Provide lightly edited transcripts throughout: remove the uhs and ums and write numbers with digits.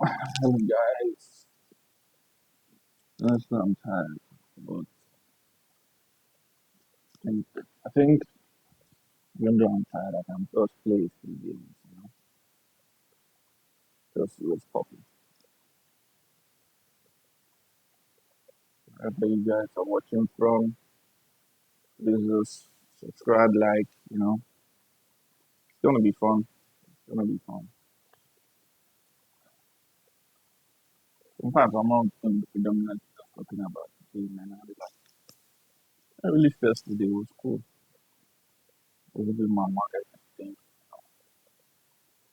Hello guys, honestly I'm tired, but think, I think even though I'm tired, I can just play a few games, just see what's popping. Wherever you guys are watching from, please just subscribe, it's gonna be fun. It's gonna be fun. Sometimes I'm not gonna be predominantly just talking about the game and I'll be like, I really first today was cool. It was doing my marketing thing,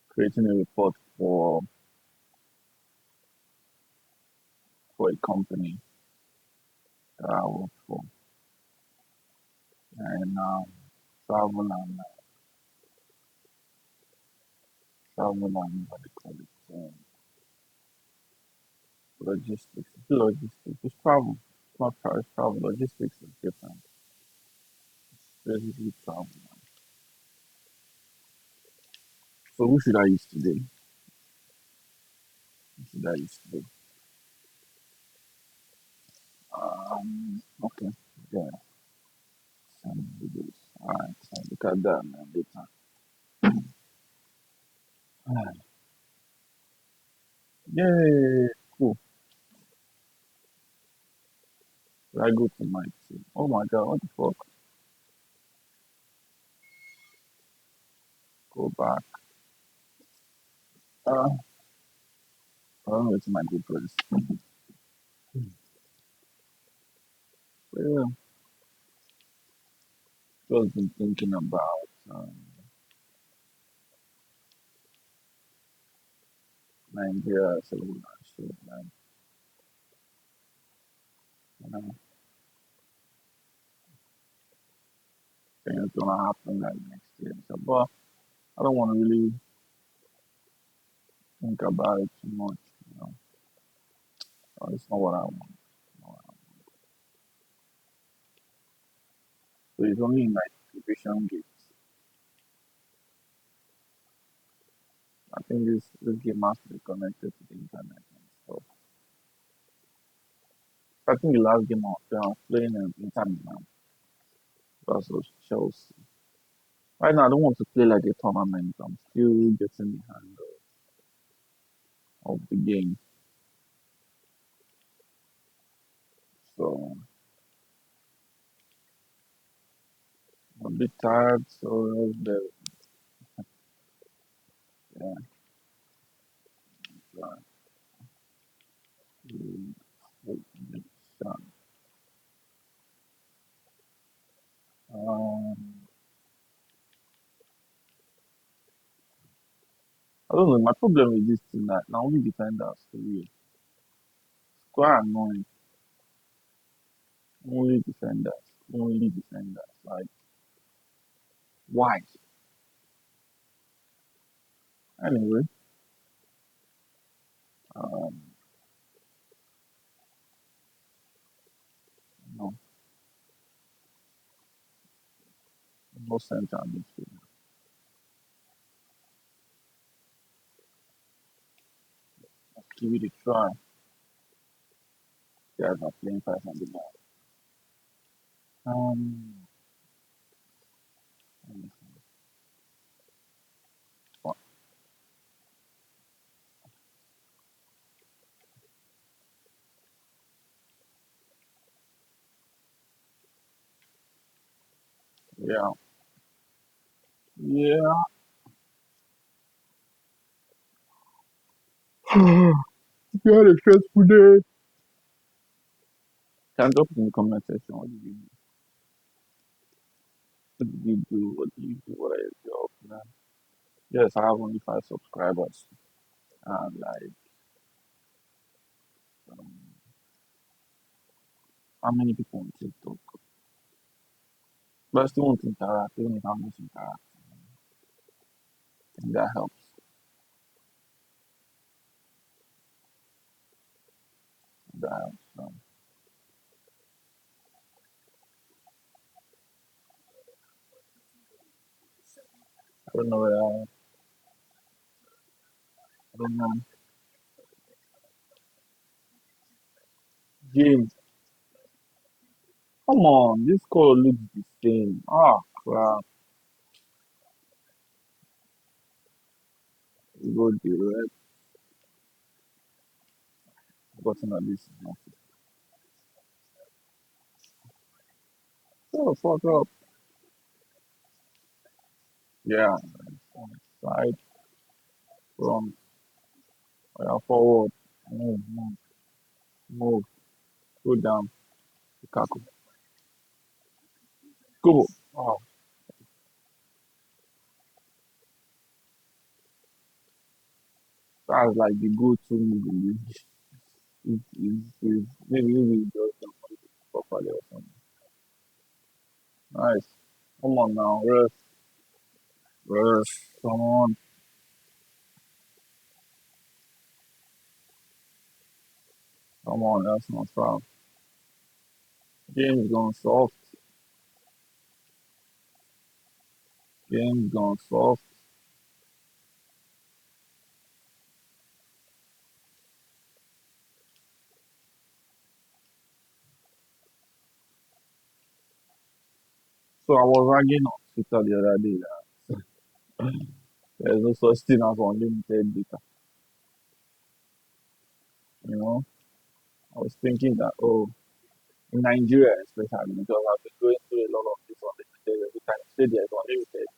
creating a report for a company that I work for, and travel and what they call it, logistics. It's logistics. It's travel. It's not travel. It's travel. Logistics is different. Basically travel. So who should I use today? Who should I use today? Okay. Yeah. Some videos. Alright. So look at that, man. Data. Alright. Yay. Cool. I go to my team. Oh my god. What the fuck? Go back. I don't know it's my good place. Yeah. Just been thinking about Nigeria. So, shit, man. You know, things gonna happen like next year. So, but I don't want to really think about it too much. You know, it's not what I want. So it's only in like division games. I think this game has to be connected to the internet and stuff. I think the last game I was playing in internet now versus Chelsea. Right now, I don't want to play like a tournament. I'm still getting the hang of the game. So I'm a bit tired. So yeah, try to take this shot. Um, I don't know. My problem with this thing that now only defenders for real. It's quite annoying. Only defenders. Only defenders. Like why? Anyway, um, no, no center midfield. Let's give it a try. Guys are playing fast on the ball. Um, let me see. What? Yeah, yeah. You had a stressful day. Can drop it in the comment section. What did you do? What did you do? What are your jobs, man? Yes, I have only 5 subscribers. And like, um, how many people on TikTok? But I still want to interact, even if I'm not interacting. I think that helps. That helps. I don't know. I don't know. James, come on, this color looks the same. Ah, crap. We go the red button of this is not. Oh, fuck up. Yeah, side, front, forward, move, move, move, go down, Lukaku. Go. Oh, that's like the go-to move in this. Maybe just don't want it properly or something. Nice. Come on now, rest, rest. Come on, that's not foul. Game's gone soft. Game's gone soft. So I was ragging on Twitter the other day that there's no such thing as unlimited data. You know, I was thinking that in Nigeria especially because I've been going through a lot of this unlimited every time you say there's unlimited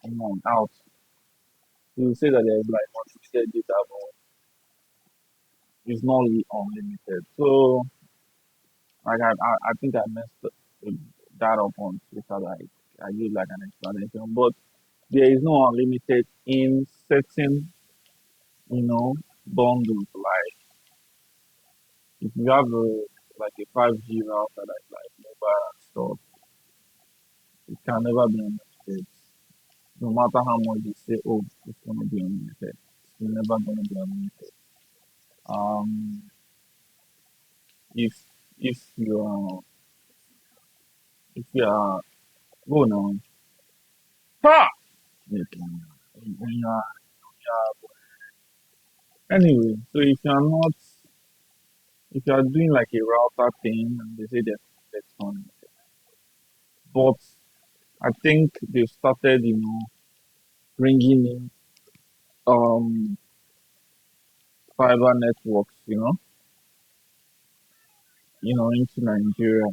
and out. You say that there's like unlimited data, but it's not really unlimited. So like I think I messed that up on Twitter. Like I gave like an explanation, but there is no unlimited in certain bundles. Like if you have a 5G router that's like mobile and stuff, it can never be unlimited. No matter how much they say, oh, it's gonna be unlimited, it's never gonna be unlimited. Um, if if you are if you are go now, ha! When anyway, so if you are doing like a router thing and they say that's unlimited, but I think they've started, bringing in fiber networks, into Nigeria,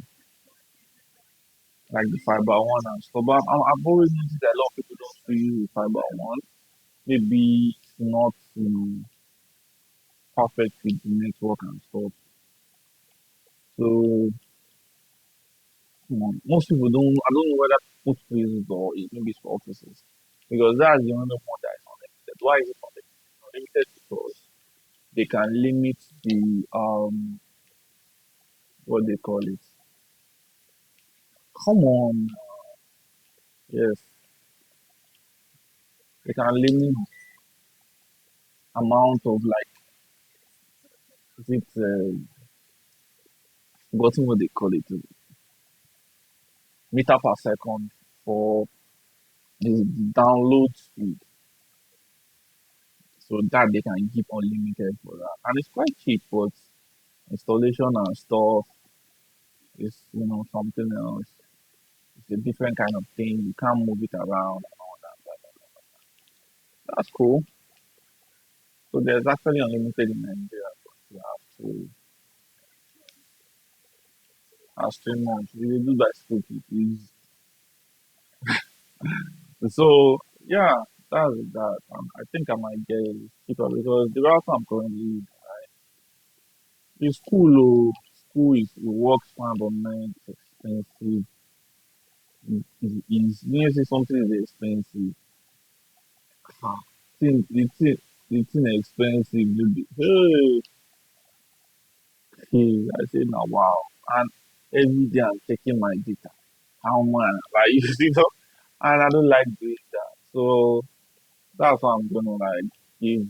like the fiber one and stuff. But I've always noticed that a lot of people don't still use the fiber one. Maybe it's not, perfect with the network and stuff. So, most people don't. I don't know whether put places or maybe it's for offices because that's the only one that is unlimited. Why is it unlimited? Unlimited because they can limit the what they call it. Come on, yes, they can limit amount of like is it forgotten what they call it meter per second for the download speed so that they can keep unlimited for that and it's quite cheap but installation and stuff is something else. It's a different kind of thing. You can't move it around and all that. That's cool. So there's actually unlimited in Nigeria, but you have to ask 3 months. You do that stupid. So yeah, that's that. I think I might get it cheaper because the router I'm currently using is cool. Oh, school it works fine, but man, it's expensive. When you say something is expensive, ah, the thing expensive. Hey, I said now wow, and every day I'm checking my data. How much I use and I don't like doing that. So that's why I'm gonna like give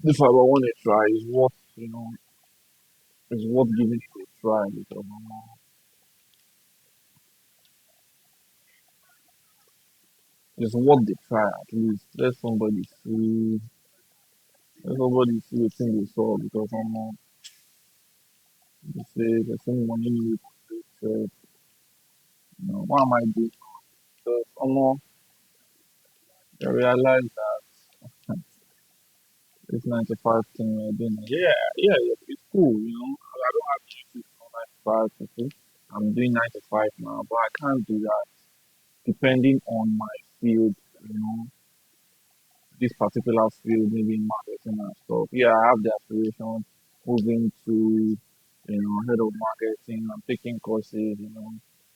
the fiber one a try. Is what is worth giving it a try because it's worth the try at least. Let somebody see. Everybody see wetin they saw because they say the same money you say, what am I doing? Because I realize that this 95 thing we're doing, yeah, it's cool, I don't have issues on 95, okay? I'm doing 95 now, but I can't do that depending on my field, you know, this particular field, maybe marketing and stuff. Yeah, I have the aspiration moving to, head of marketing. I'm taking courses,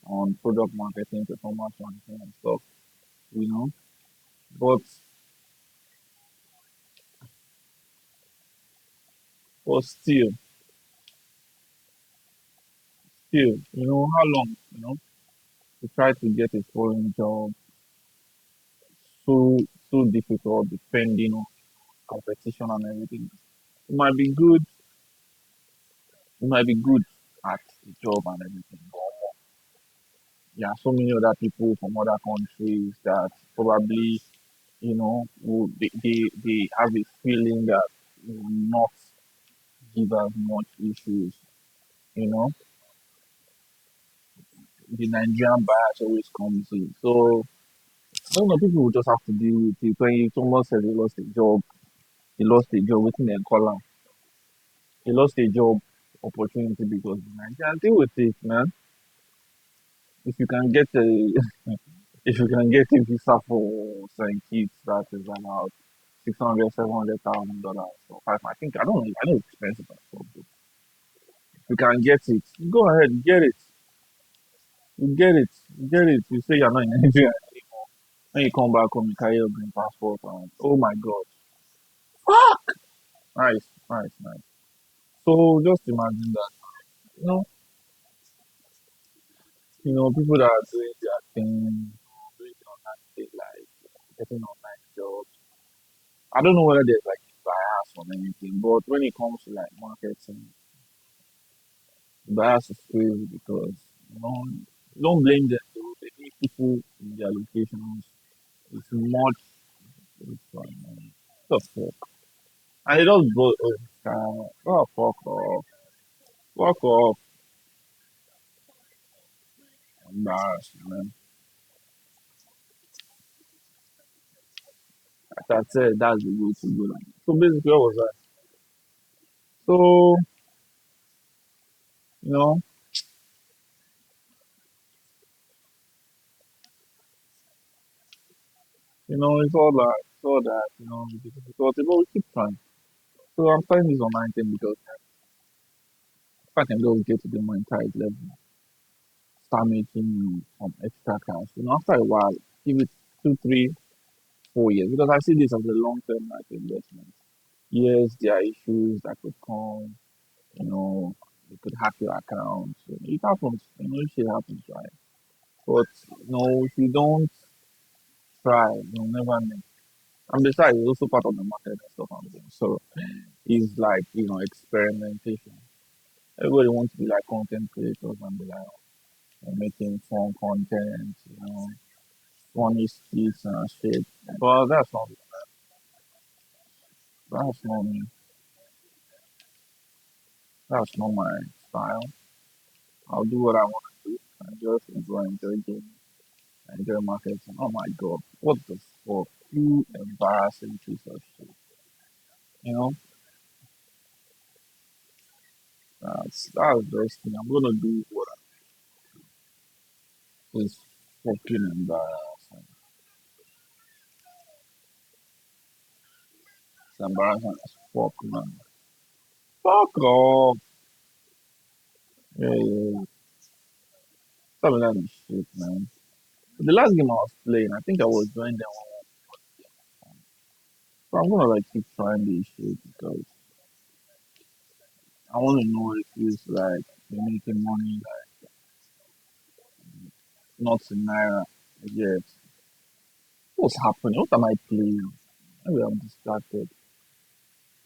on product marketing, performance marketing and stuff, you know. But but still, how long, to try to get a foreign job so so difficult depending on competition and everything. It might be good, it might be good at the job and everything, but there are so many other people from other countries that probably, they have a feeling that will not give us much issues, you know. The Nigerian bias always comes in. So, I don't know, people will just have to deal with it. When someone says he lost a job, within they call him. He lost a job opportunity because of Nigeria. Deal with it, man. If you can get a if you can get a visa for St. Kitts, that is about 600, $700,000 or five. I think I don't know. I know it's expensive, but if you can get it, go ahead, get it. You get it, you get it. You say you're not in Nigeria anymore. When you come back home, you carry your green passport, and oh my God, fuck! Nice, nice, nice. So just imagine that, you know, people that are doing their thing, doing the online thing, like getting online jobs. I don't know whether there's like bias or anything, but when it comes to like marketing, bias is crazy because you know don't blame them. Though. They need people in their locations. It's much. The fuck? And it does blow. Oh fuck off! Fuck off! Embarrassing, man. Like I said, that's the way to go. Like, so basically, what was that? So you know, it's all that. The difficulty, but we keep trying. So I'm starting this online thing because if I can just get to the monetized level, start making some extra cash. After a while, give it 2, 3, 4 years because I see this as a long-term like investment. Yes, there are issues that could come. You know, they could hack your account. It happens. Shit happens, right? But if you don't try, you'll never know. And besides, it's also part of the market and stuff I'm doing. So it's like experimentation. Everybody wants to be like content creators and be like making fun content, funny skits and shit. But that's not me. That's not my style. I'll do what I want to do. I just enjoy gaming, enjoy marketing. Oh my god, what the fuck? You embarrassing piece of shit. You know, that's just me. I'm gonna do what is fucking embarrassing. It's embarrassing as fuck, man. Fuck off. Yeah, yeah, yeah. Stop that shit, man. The last game I was playing, I think I was doing that one. So I'm gonna like keep trying this shit because I want to know if it's like you're making money, like not in naira yet. What's happening? What am I playing? Maybe I'm distracted.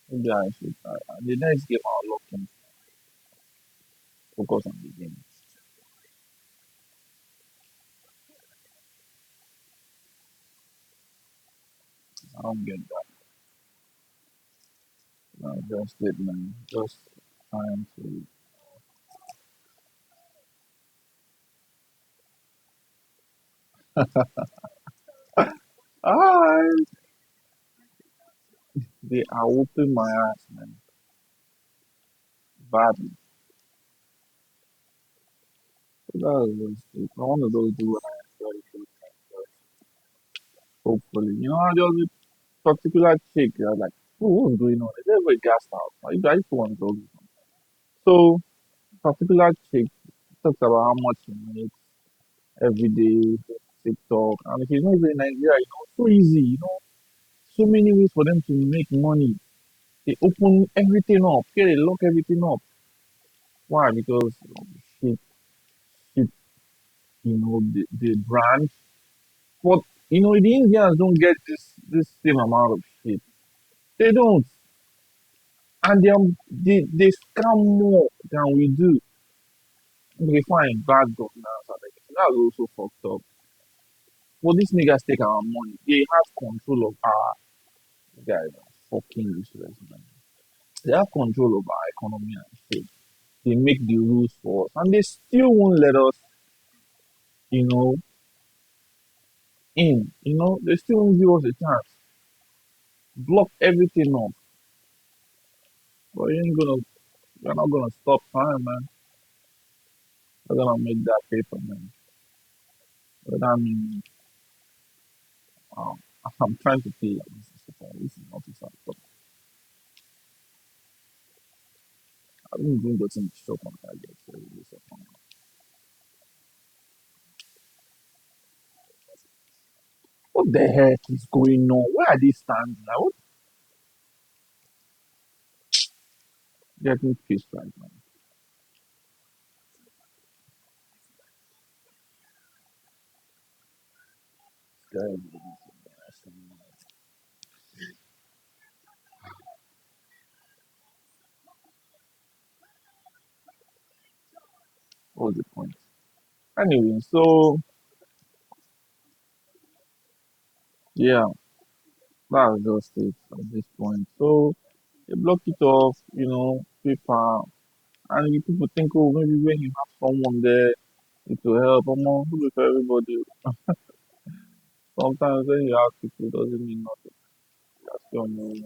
Maybe I should. The next game I'll lock in, focus on the game. I don't get that. Just it, man. Just trying to. Ah, they are whooping my ass, man. Badly. So that was just it. I want to go do what I enjoy doing. Hopefully. I just a particular chick. I was like, what's going on? Is everybody gassed out? I used to want to go. So, particular chick talks about how much she makes every day, TikTok. And she's not even in Nigeria, so easy, so many ways for them to make money. They open everything up, here they lock everything up. Why? Because she the brand. But the Indians don't get this same amount of shit. They don't, and they scam more than we do. They find bad governance and everything. That's also fucked up. But these niggas take our money. They have control of our guys. Fucking useless, man. They have control of our economy and shit. They make the rules for us, and they still won't let us, you know, in. They still won't give us a chance. Block everything up. But you're not gonna stop time, man. You're gonna make that paper, man. But I mean, um, I'm trying to pay. This is not this. I haven't even gotten the shop on that yet. So it's a fun. What the heck is going on? Where are they standing? Like, what getting pissed right now? This guy is what's the point? Anyway, so yeah, that's just it at this point. So they block it off, paper, and you people think, oh, maybe when you have someone there, it will help. Who for everybody. Sometimes when you have people, it doesn't mean nothing. That's your own.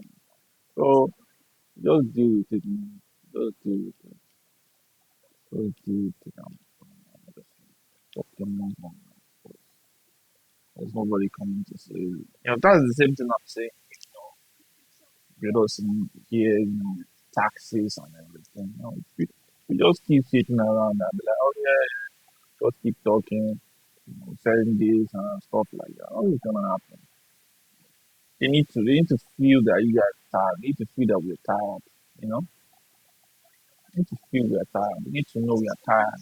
So just deal with it, man. Just deal with it. Just deal with it. Just fucking move on. There's nobody coming to save you. That's the same thing I'm saying. Here, taxes and everything. We just keep sitting around and be like, oh yeah, just keep talking, selling this and stuff like that. All is gonna happen. They need to feel that you guys are tired. They need to feel that we're tired. You know, they need to feel we're tired. They need to know we are tired.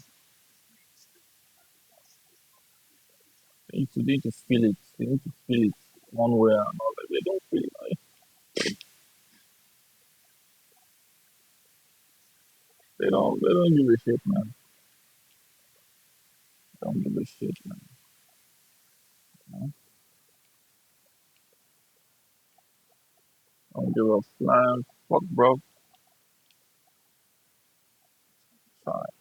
They need to feel it. They need to feel it one way or another. They don't feel it. They don't give a shit, man. They don't give a shit, man. You know? Don't give a flying fuck, bro. Sorry.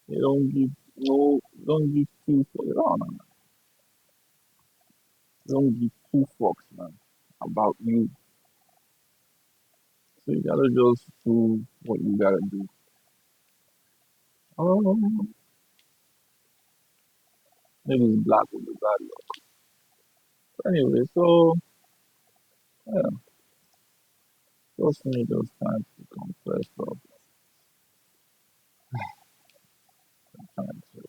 They don't give two fucks. No, no, no. They don't give two fucks, man, about you. So you gotta just do what you gotta do. Oh, maybe it's black with the bad luck. Anyway, so yeah, just need those times to compress up, time to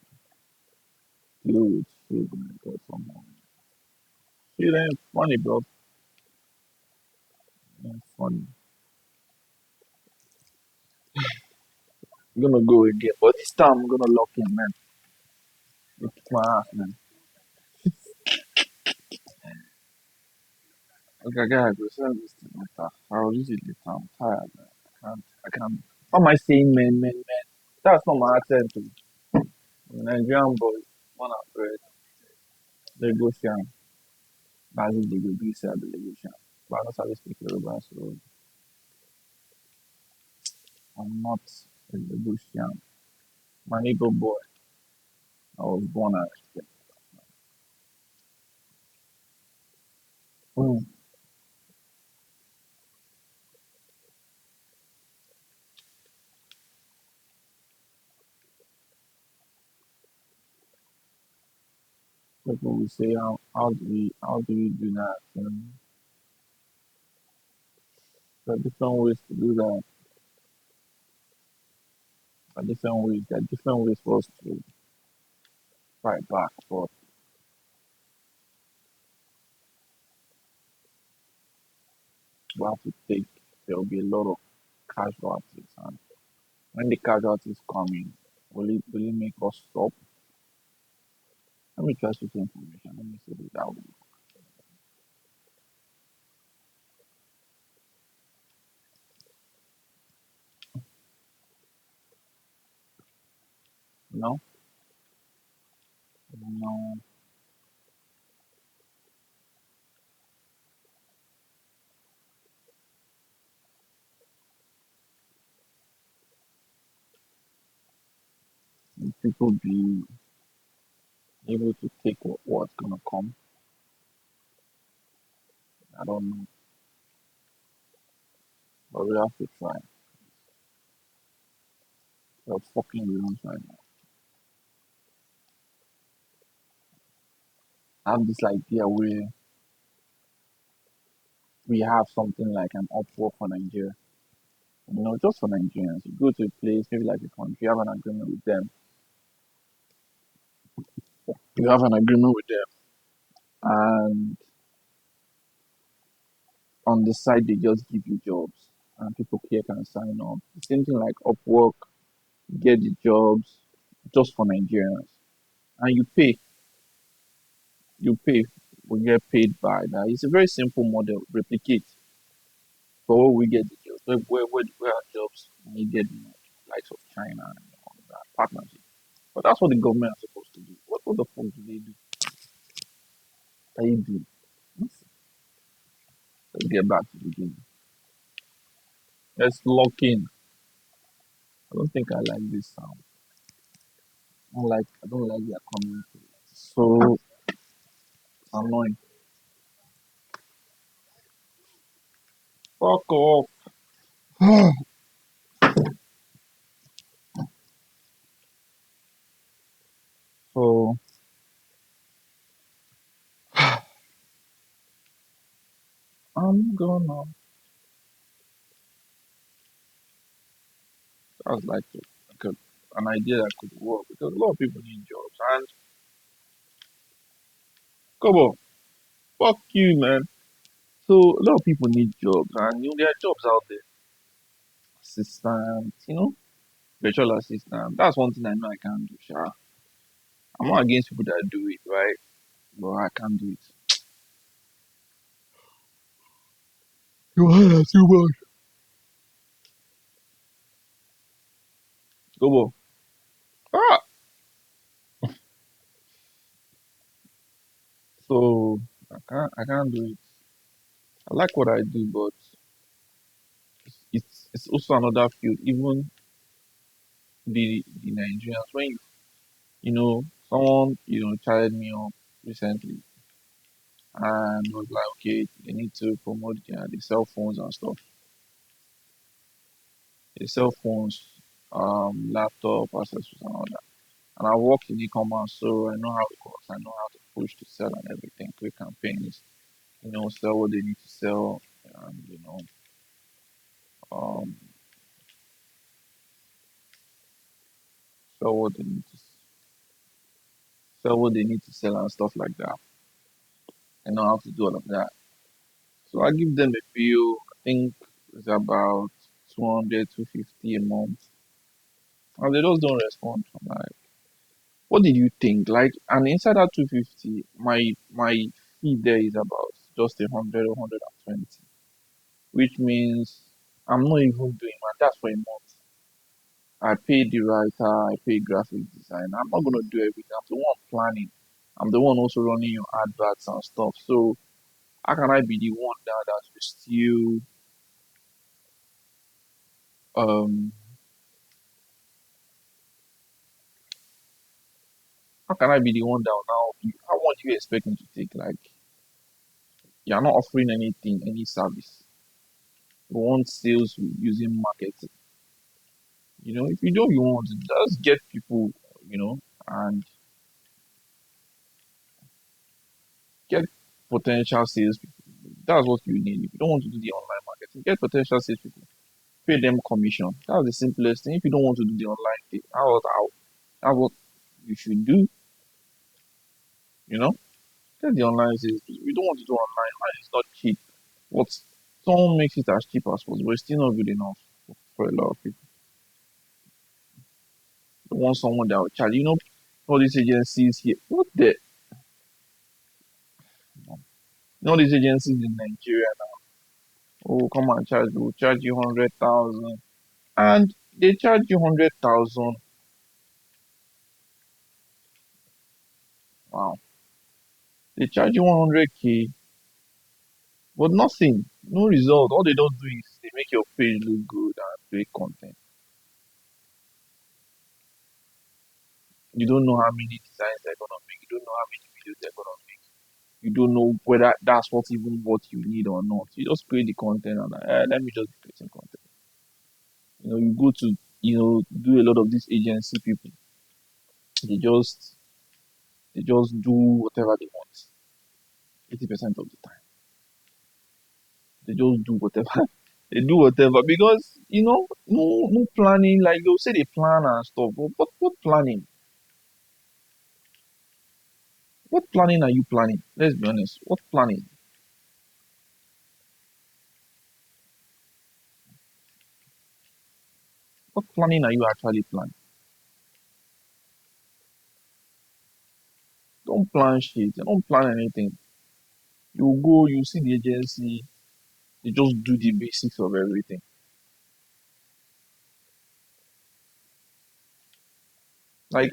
deal with shit, man. Because someone shit ain't funny, bro. It ain't funny. I'm gonna go again, but this time I'm gonna lock in, man. It's my ass, man. Okay, I gotta go send this thing later. I'll use it later. I'm tired, man. I can't. How am I saying, man? That's not my accent. Too. Nigerian boy, one of the Lagosian. That's the Lagos, the Lagosian. But I don't sabi speak Yoruba, so I'm not a Lagosian. My neighbor boy, I was born and raised there. People will say, how do we do that? There are different ways to do that. There are different ways. There are different ways for us to fight back, but we have to take. There will be a lot of casualties, and when the casualties come in, will it make us stop? Let me try to get information. Let me see if that will. No, no, will people be able to take what's gonna come? I don't know, but we have to try. We're fucking with us right now. I have this idea where we have something like an Upwork for Nigeria. Just for Nigerians. You go to a place, maybe like a country, you have an agreement with them. You have an agreement with them, and on the side, they just give you jobs, and people here can sign up. The same thing like Upwork, you get the jobs just for Nigerians, and you pay, we get paid by that. It's a very simple model, replicate. But where we get the jobs, where are jobs needed in likes of China and all of that partnership. But that's what the government is supposed to do. What the fuck do they do? They do. Let's get back to the game. Let's lock in. I don't think I like this sound. I don't like their community. So annoying. Fuck off. So I'm gonna that's like an idea that could work because a lot of people need jobs. And come on, fuck you, man. So a lot of people need jobs, and there are jobs out there. Assistant, virtual assistant. That's one thing I know I can't do. Sure, I'm not against people that do it, right? But I can't do it. You are too much. Go on. Ah, so I can't do it. I like what I do, but it's also another field. Even the Nigerians, when someone chatted me up recently and was like, okay, they need to promote the cell phones and stuff. The cell phones, laptop accessories and all that. And I work in e-commerce, so I know how it works. I know how to push to sell and everything, create campaigns, sell what they need to sell, and um, sell what they need to sell what they need to sell and stuff like that. I know how to do all of that. So I give them a bill. I think it's about 200, 250 a month, and they just don't respond. I'm like, what did you think? Like, and inside that 250, my fee there is about just 100 or 120, which means I'm not even doing that. That's for a month. I pay the writer, I pay graphic design. I'm not gonna do everything. I'm the one planning. I'm the one also running your adverts and stuff. So how can I be the one that will still How can I be the one that will now? How much do you expect me to take? Like you're not offering anything, any service. You want sales using marketing. If you don't, you want to just get people, and get potential sales people. That's what you need. If you don't want to do the online marketing, get potential sales people. Pay them commission. That's the simplest thing. If you don't want to do the online thing, that's what you should do. You know, get the online sales. If you don't want to do online is not cheap. What someone makes it as cheap as possible, it's still not good enough for a lot of people. They want someone that will charge. All these agencies here. What the? These agencies in Nigeria now. Oh, come and charge. We'll charge you 100,000, and they charge you 100,000. Wow, they charge you 100K, but nothing, no result. All they don't do is they make your page look good and create content. You don't know how many designs they're gonna make. You don't know how many videos they're gonna make. You don't know whether that's what you need or not. You just create the content and let me just be creating content. You go to do a lot of these agency people. They just they just do whatever they want. 80% of the time, they just do whatever they do whatever because no planning. Like they'll say they plan and stuff, but what planning? What planning are you planning? Let's be honest. What planning? What planning are you actually planning? Don't plan shit. Don't plan anything. You go, you see the agency, they just do the basics of everything. Like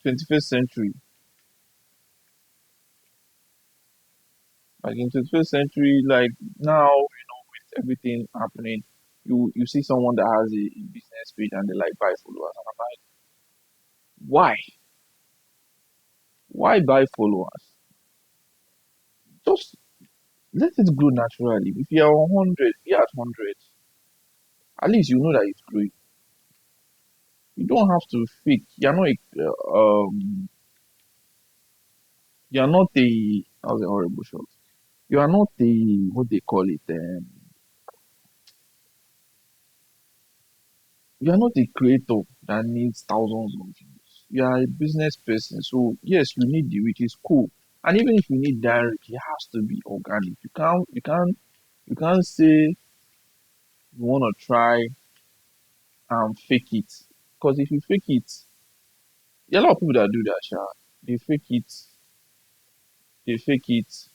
21st century, like in 21st century, like now, with everything happening, you see someone that has a business page and they like buy followers, and I'm like, why? Why buy followers? Just let it grow naturally. If you are 100, be at 100. At least you know that it's growing. You don't have to fake. You're not a, how's a horrible shot. You are not a, what they call it, you are not a creator that needs thousands of views. You are a business person. So yes, you need the reach, is cool. And even if you need that reach, it has to be organic. You can't say you want to try and fake it. Because if you fake it, there are a lot of people that do that, sha. They fake it, they fake it,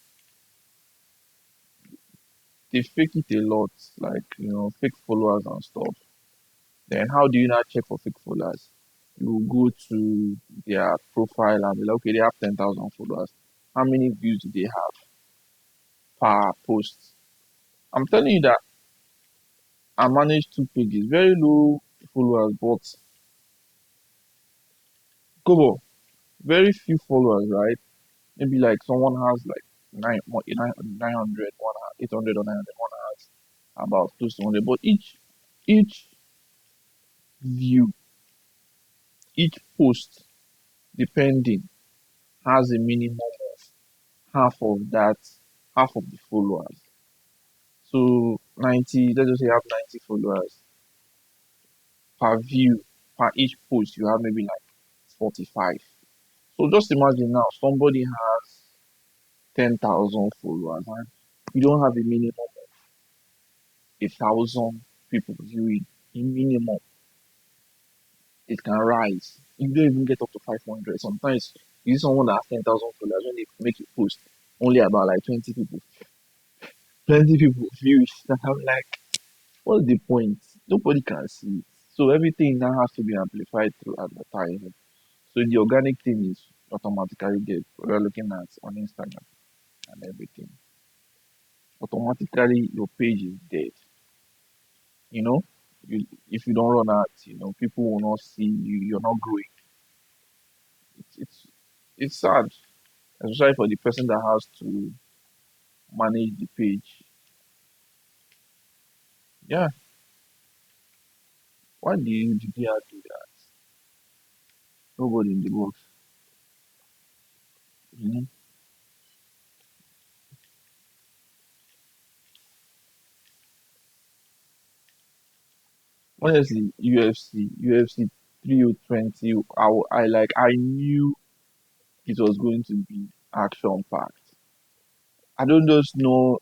they fake it a lot, like fake followers and stuff. Then how do you not check for fake followers? You go to their profile and be like, okay, they have 10,000 followers. How many views do they have per post? I'm telling you that I managed two pages, very low followers, but Kobo, very few followers, right? Maybe like someone has like 900, 800 or 900, one has about close to 100. But each view, each post, depending, has a minimum of half of that, half of the followers. So 90, let's just say you have 90 followers per view, per each post, you have maybe like 45. So just imagine now somebody has 10,000 followers and you don't have a minimum of 1,000 people viewing. In minimum, it can rise. You don't even get up to 500. Sometimes you see someone that has 10,000 followers, when they make a post, only about like 20 people view it. I'm like, what's the point? Nobody can see it. So everything now has to be amplified through advertising. So the organic thing is automatically there. We're looking at on Instagram and everything. Automatically your page is dead. You know, if you don't run ads, people will not see you. You're not growing. It's it's sad, especially for the person that has to manage the page. Yeah, why did you have to do that? Nobody in the box, you know. Honestly, UFC 3020, I knew it was going to be action packed. I don't just know,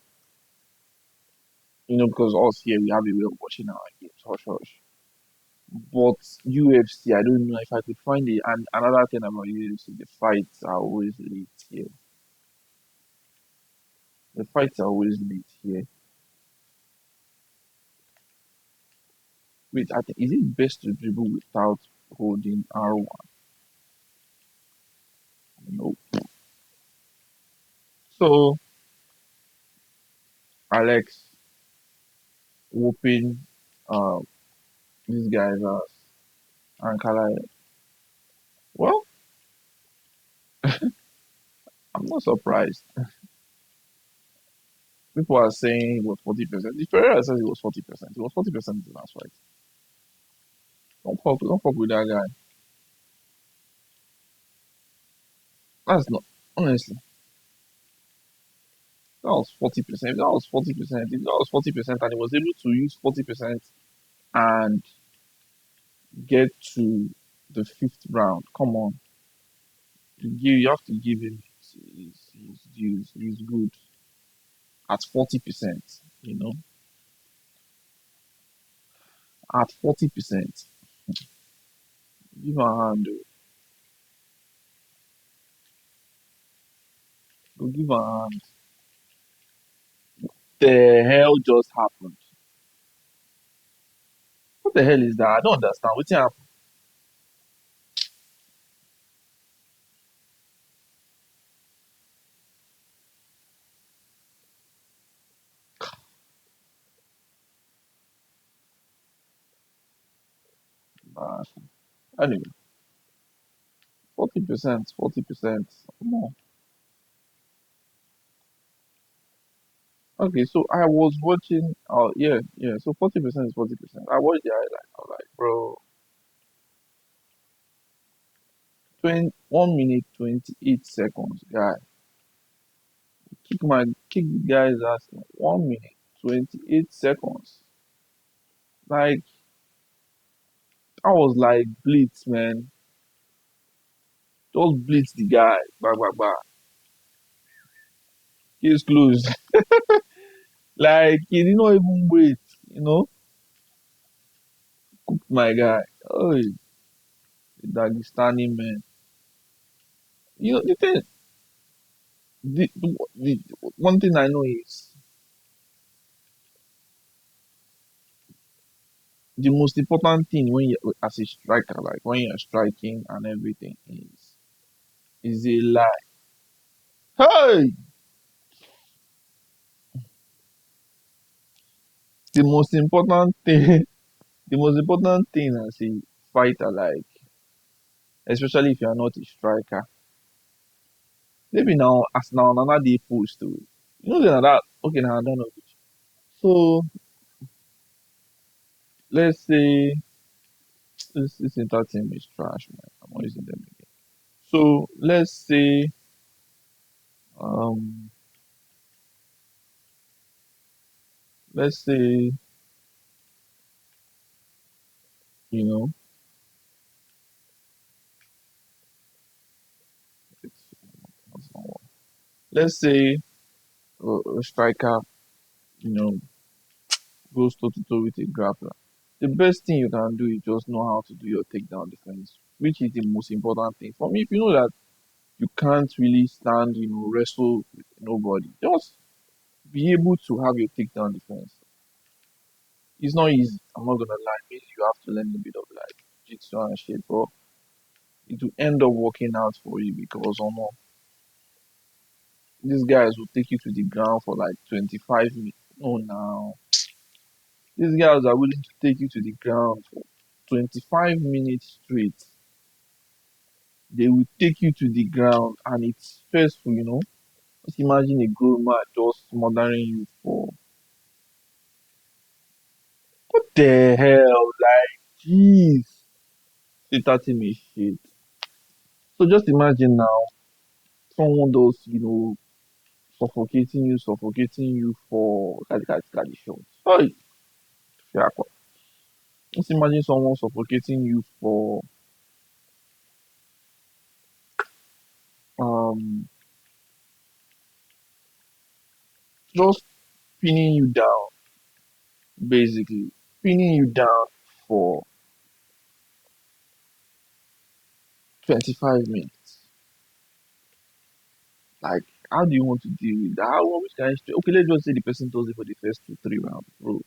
because us here we have a way of watching our games, hush hush. But UFC, I don't know if I could find it. And another thing about UFC, the fights are always late here. The fights are always late here. Wait, I think is it best to dribble without holding R1? No. So Alex whooping this guy's ass and Kala. Well, I'm not surprised. People are saying it was 40%. The Ferreira says it was 40%. It was 40% in the last fight. Don't fuck with that guy. That's not honestly. That was 40%. If that was 40%, if that was 40%, and he was able to use 40% and get to the fifth round, come on, you have to give him his dues. He's good at 40%. You know, at 40%, give him a hand. Go give him a hand. The hell just happened? What the hell is that? I don't understand. What happened? Uh, anyway, 40%, 40%. More. Okay, so I was watching. Oh yeah, yeah. So 40% is 40%. I watched the highlight. I was like, bro, 1 minute 28 seconds, guy. Kick the guy's ass in 1 minute 28 seconds. Like I was like blitz, man. Just blitz the guy. Bah, bah, bah. Case closed. Like he did not even wait. You know, cook my guy. Oh, the Dagestani man. The thing, the one thing I know is the most important thing when you as a striker, like when you're striking and everything is a lie. Hey, the most important thing, the most important thing as a fighter, like especially if you're not a striker, maybe now as now another day post to that okay now I don't know. So let's say this entire team is trash, man. I'm not using them again. So let's say um let's say you know it's, it's not- let's say a striker you know goes toe to toe with a grappler. The best thing you can do is just know how to do your takedown defense, which is the most important thing. For me, if you know that you can't really stand, wrestle with nobody, just be able to have your takedown defense. It's not easy. I'm not gonna lie. Maybe you have to learn a bit of like jitsu and shit, but it will end up working out for you because these guys will take you to the ground for like 25 minutes. Oh, now these guys are willing to take you to the ground for 25 minutes straight. They will take you to the ground and it's stressful, Just imagine a grown man just murdering you for what the hell? Like, jeez. Say 30 minutes shit. So just imagine now, someone does, suffocating you for got short. Hey, yeah, just imagine someone suffocating you for um just pinning you down, basically. Pinning you down for 25 minutes. Like, how do you want to deal with that? How which kind of okay, let's just say the person does it for the first 2, 3 rounds, bro.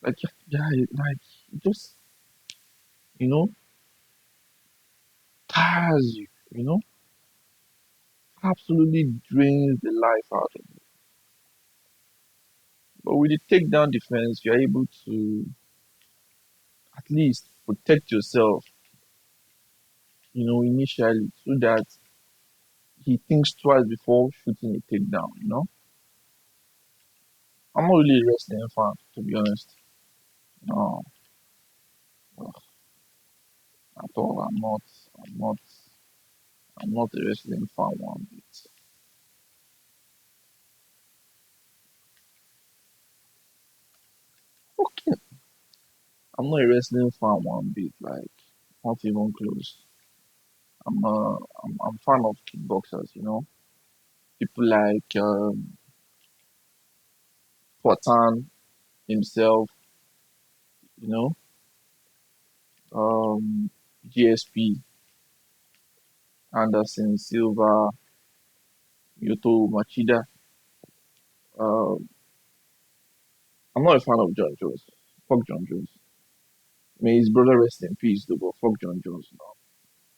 Like, yeah, like just you know, tires you, absolutely drains the life out of you. But with the takedown defense, you're able to at least protect yourself, initially so that he thinks twice before shooting a takedown. I'm not really a wrestling fan, to be honest. No, ugh, at all. I'm not, I'm not a wrestling fan one bit. Okay. I'm not a wrestling fan one bit, like, not even close. I'm fan of kickboxers. People like Fortan himself, you know, GSP, Anderson Silva, Yoto Machida. Uh, I'm not a fan of John Jones. Fuck John Jones. May his brother rest in peace, though. But fuck John Jones. No,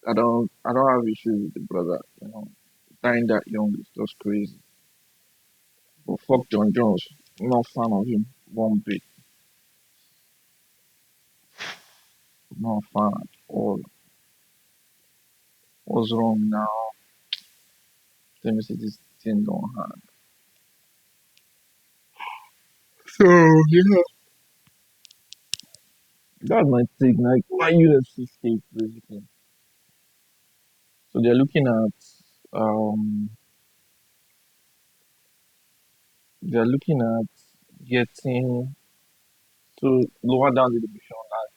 I don't have issues with the brother. Dying that young is just crazy. But fuck John Jones. I'm not a fan of him one bit. I'm not a fan at all. What's wrong now? Let me see this thing don't hang. So yeah, that's my take. Like my UFC take basically. So they're looking at um they're looking at getting to lower down the division as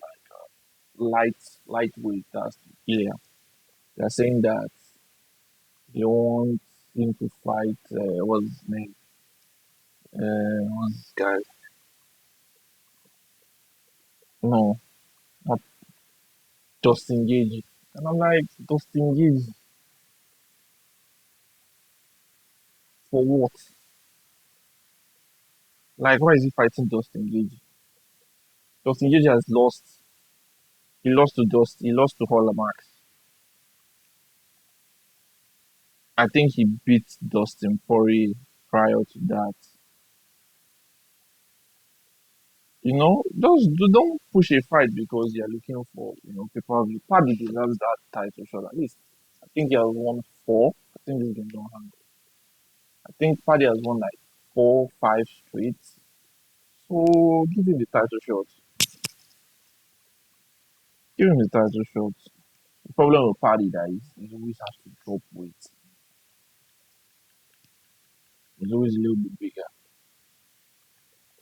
like lightweight. That's yeah. They're saying that they want him to fight. What's his name? What's this guy? No, not Justin Gage. And I'm like, Justin Gage for what? Like, why is he fighting Justin Gage? Justin Gage has lost. He lost to Dust. He lost to Holler Max. I think he beat Dustin Poirier prior to that. Don't push a fight because you're looking for people. Paddy deserves that title shot at least. I think he has won four. I think this game don't hang. I think Paddy has won like 4, 5 straight. So give him the title shot. Give him the title shot. The problem with Paddy that is he always has to drop weight. He's always a little bit bigger.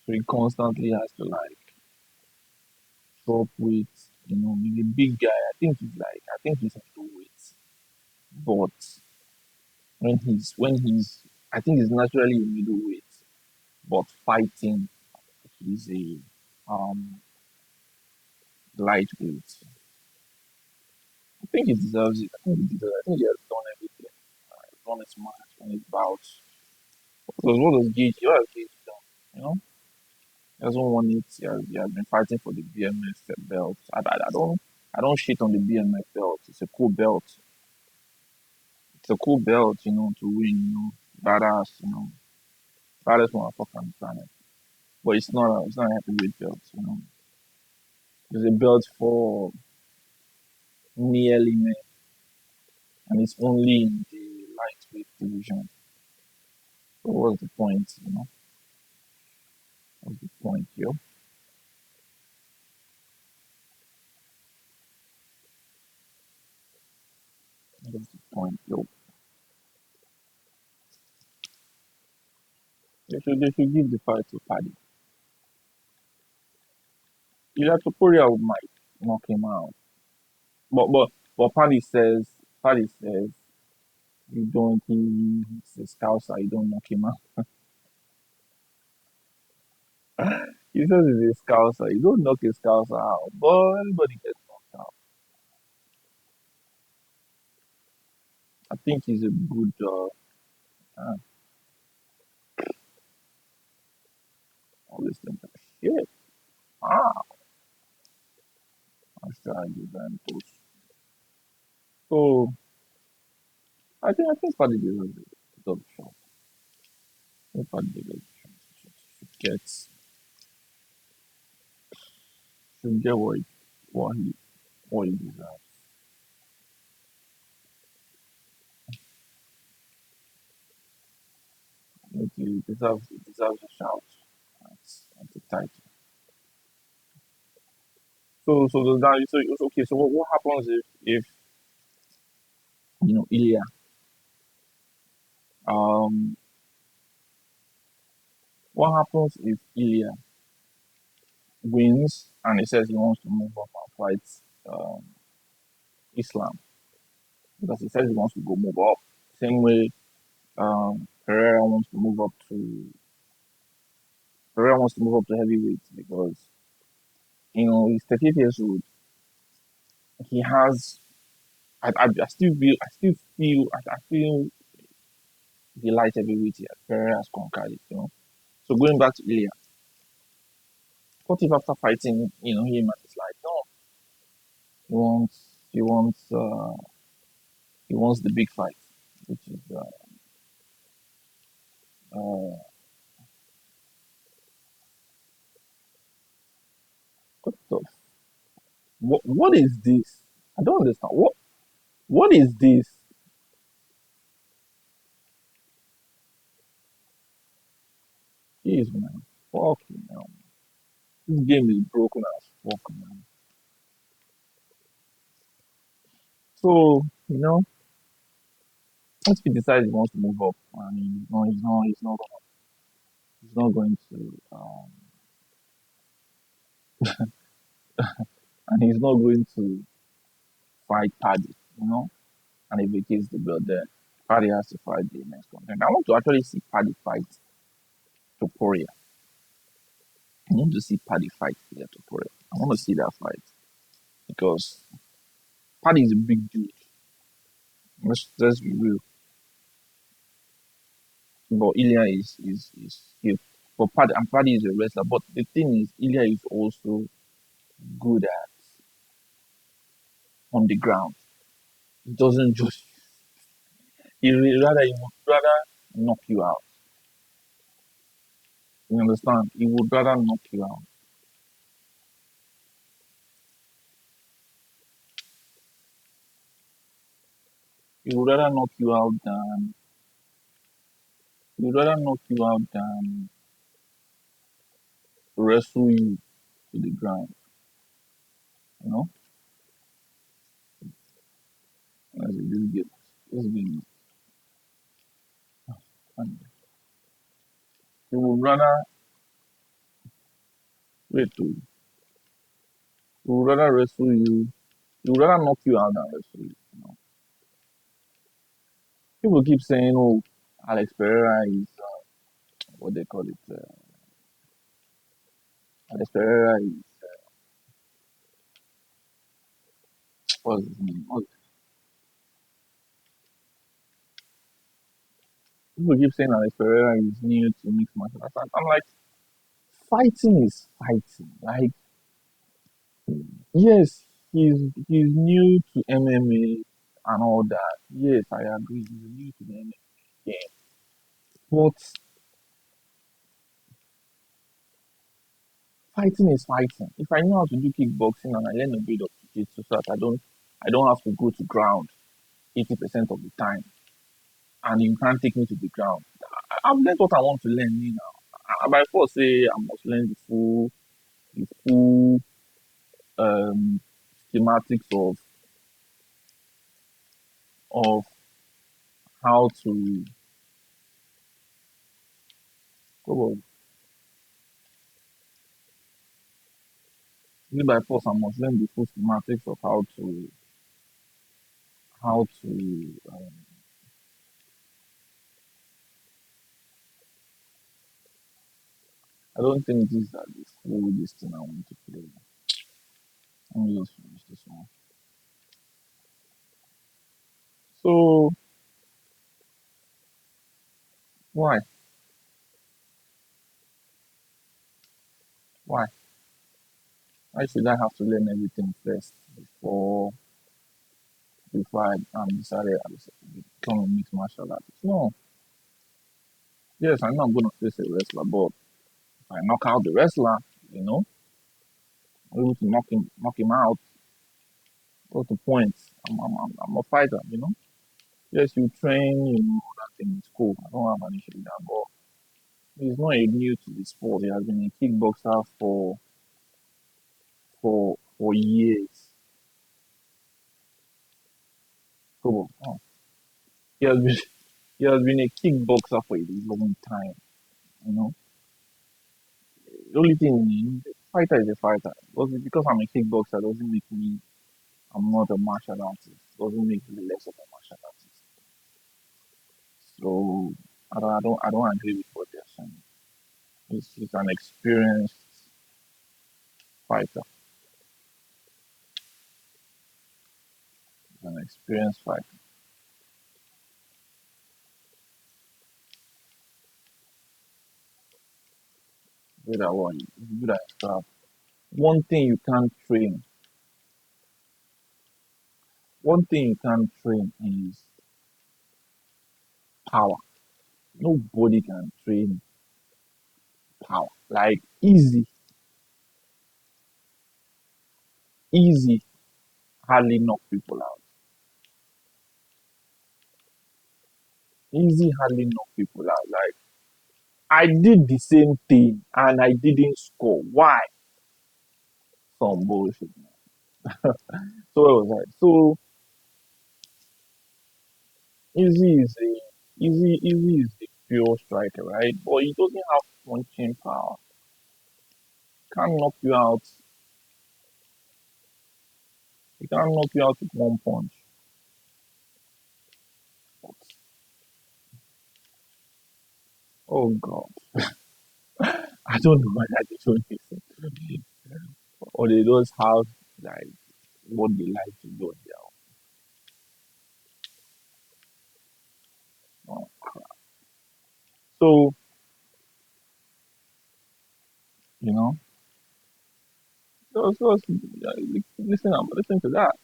So he constantly has to like drop weight. He's a big guy. I think he's middleweight. But when he's I think he's naturally a middleweight, but fighting he's a lightweight. I think he deserves it. I think he deserves it. I think he has done everything. He's won his match, won his bouts. What does Gage done? He hasn't won it. He has been fighting for the BMF belt. I don't shit on the BMF belt. It's a cool belt. It's a cool belt, to win, badass, baddest motherfucker on the planet. But it's not a heavyweight belt. It's a belt for nearly men. and it's only in the lightweight division. So what's the point? What's the point, yo? What's the point, yo? They should give the fight to Paddy. Ilya Topuria might knock him out, but Paddy says you don't. He's a scouser. You don't knock him out. He says he's a scouser. You don't knock a scouser out, but everybody gets knocked out. I think he's a good. All this thing. Shit. Ah, Australia Juventus. So I think Paddy deserves it. Double shot. I think Paddy deserves it. Should get what he what he deserves. He deserves a shout. That's the title. So okay. So what happens if Ilya um what happens if Ilya wins and he says he wants to move up and fight um Islam because he says he wants to go move up same way Pereira wants to move up to heavyweight because he's 38 years old. He has I still feel the light heavyweight here. Pereira has conquered it. So going back to Ilya, what if after fighting, him and it's like, no, he wants the big fight, which is uh, what the, what is this? I don't understand. What is this? Jeez, man. Fuck you, man. This game is broken as fuck, man. So, once he decides he wants to move up, I mean, he's not going to, and he's not going to fight Paddy, and if he gets the belt there, Paddy has to fight the next contender. I want to actually see Paddy fight Topuria. I want to see Paddy fight Ilya Topuria. I want to see that fight because Paddy is a big dude. Let's be real. But Ilya is skilled. But Paddy is a wrestler. But the thing is, Ilya is also good at on the ground. He doesn't just. He would rather knock you out. You understand? He would rather knock you out. He would rather knock you out than. He would rather knock you out than wrestle you to the ground. You know? That's it. This game. This game. And he would rather wait to. He would rather wrestle you. He would rather knock you out than wrestle you. People keep saying, "Oh, Alex Pereira is what they call it. Alex Pereira is what's his name? People keep saying Alex Pereira is new to mixed martial arts. I'm like, fighting is fighting. Like, yes, he's new to MMA and all that. Yes, I agree. He's new to the MMA game, but fighting is fighting. If I know how to do kickboxing and I learn a bit of jiu-jitsu so that I don't have to go to ground. 80% of the time, and you can't take me to the ground. I've learned what I want to learn now. By force, say I must learn the full um, schematics of how to. Oh, by force, I must learn the full schematics of how to. I don't think these are the full this thing I want to play. Let me just finish this one. So why? Why? Why should I have to learn everything first before I decided I was become a mixed martial artist? No. Yes, I know I'm gonna face a wrestler, but if I knock out the wrestler, you know, I'm able to knock him out. What's the point? I'm a fighter, you know. Yes, you train, that thing is cool. I don't have an issue with that, but he's not a new to the sport. He has been a kickboxer for years. Come on. Oh. He has been he has been a kickboxer for a long time, you know. The only thing, fighter is a fighter. Because I'm a kickboxer doesn't make me I'm not a martial artist. Doesn't make me less of a martial artist. So I don't agree with what they're saying. He's an experienced fighter. He's an experienced fighter. Good at what? He's good at his craft. One thing you can't train. One thing you can't train is power. Nobody can train power. Like easy, hardly knock people out. Easy, hardly knock people out. Like I did the same thing and I didn't score. Why? Some bullshit. So what was that? So easy is a easy is the pure striker, right? But he doesn't have punching power. Can't knock you out. He can't knock you out with one punch. Oh God. I don't know why they don't listen. Or they don't have like what they like to do on their own. So, you know, listen to that.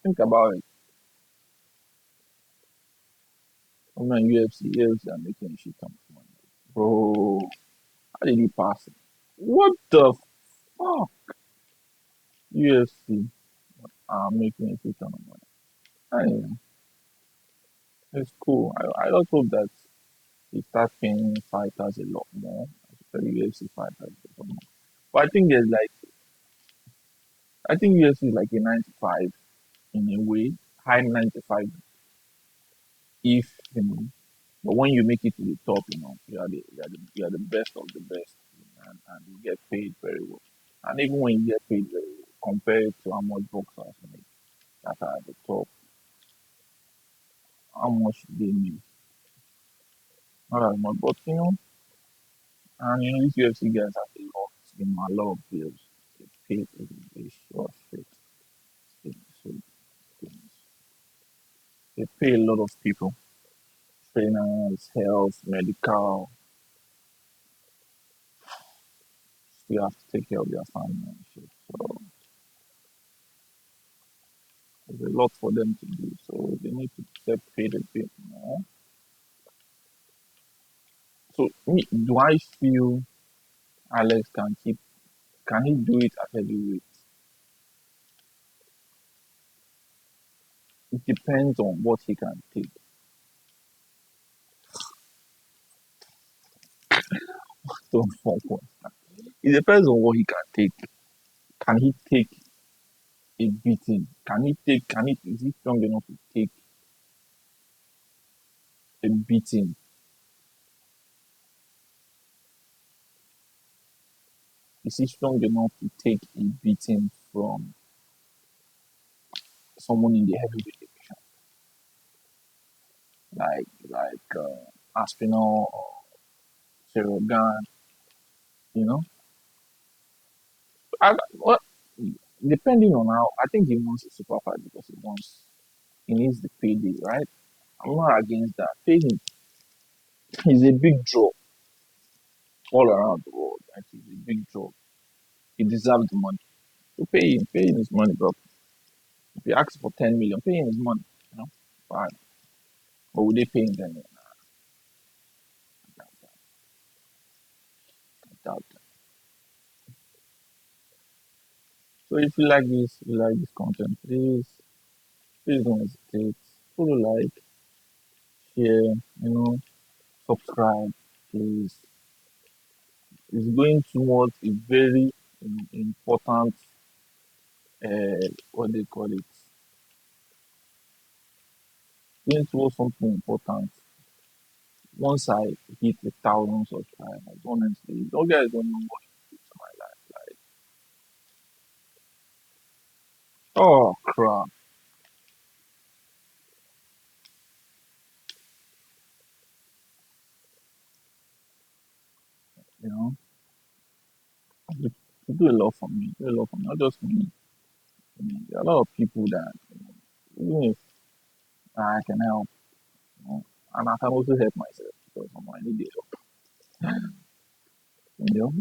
Think about it. I'm not UFC are making a shit ton of money. Bro, how did he pass it? What the fuck? UFC are making a shit ton of money. Anyway, it's cool. I just hope that they start paying fighters a lot more, especially UFC fighters a lot more. But I think UFC is like a 95 in a way, high 95 if but when you make it to the top, you are the best of the best, and you get paid very well. And even when you get paid very well, compared to how much boxers make that are at the top, how much they make, not as much. But and these UFC guys have a lot of bills. They pay, they sure shit. They, so, they pay a lot of people, trainers, health, medical, still have to take care of their family and shit. So there's a lot for them to do. So they need to get paid a bit more. So do I feel Alex can he do it at heavyweight? it depends on what he can take. So for what? It depends on what he can take. Can he take a beating? Is he strong enough to take a beating? Is he strong enough to take a beating from someone in the heavyweight division, Aspinall or Serogan? You know, what depending on how I think he wants a super fight because he needs the payday, right? I'm not against that. Pay him. He's a big draw all around the world. Actually, he's a big draw. He deserves the money. So pay him his money, bro. If he asks for 10 million, pay him his money. You know, fine. But would they pay him then? I doubt that. So if you like this content, please don't hesitate. Follow, like, share, subscribe, please. It's going towards a very important, what they call it, going towards something important. Once I hit 1,000 subscribers, honestly, you guys don't know what it did to my life. Like, oh crap, you know, you, you do a lot for me, do a lot for me, not just me. I mean, there are a lot of people that, even if I can help, and I can also help myself because I need the help. You know,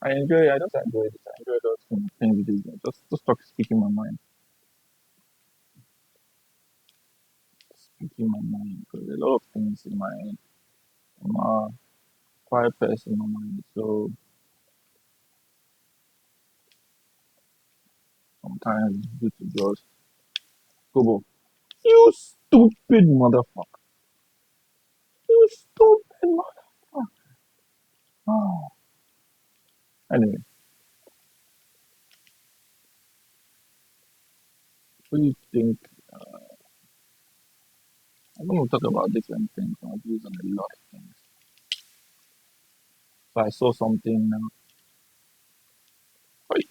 I just enjoy this. I enjoy just playing video games, just talk, speaking my mind, speaking my mind because a lot of things in my head. I'm a quiet person normally, so sometimes it's good to just go. You stupid motherfucker. You stupid motherfucker. Oh. Anyway, what do you think? I'm going to talk about different things. My views on a lot of things. So I saw something now. Wait,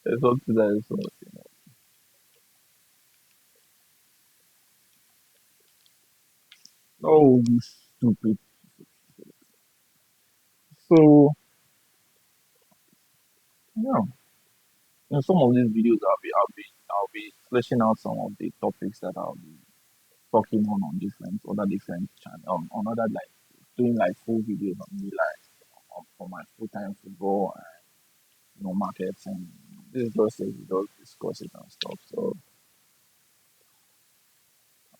there's something that I saw. Oh, you stupid. So, yeah, in some of these videos, I'll be fleshing out some of the topics that I'll be talking on different channel, on other, like, doing like full videos on me, like, for my full time football and markets, and this is just we just discuss it and stuff. So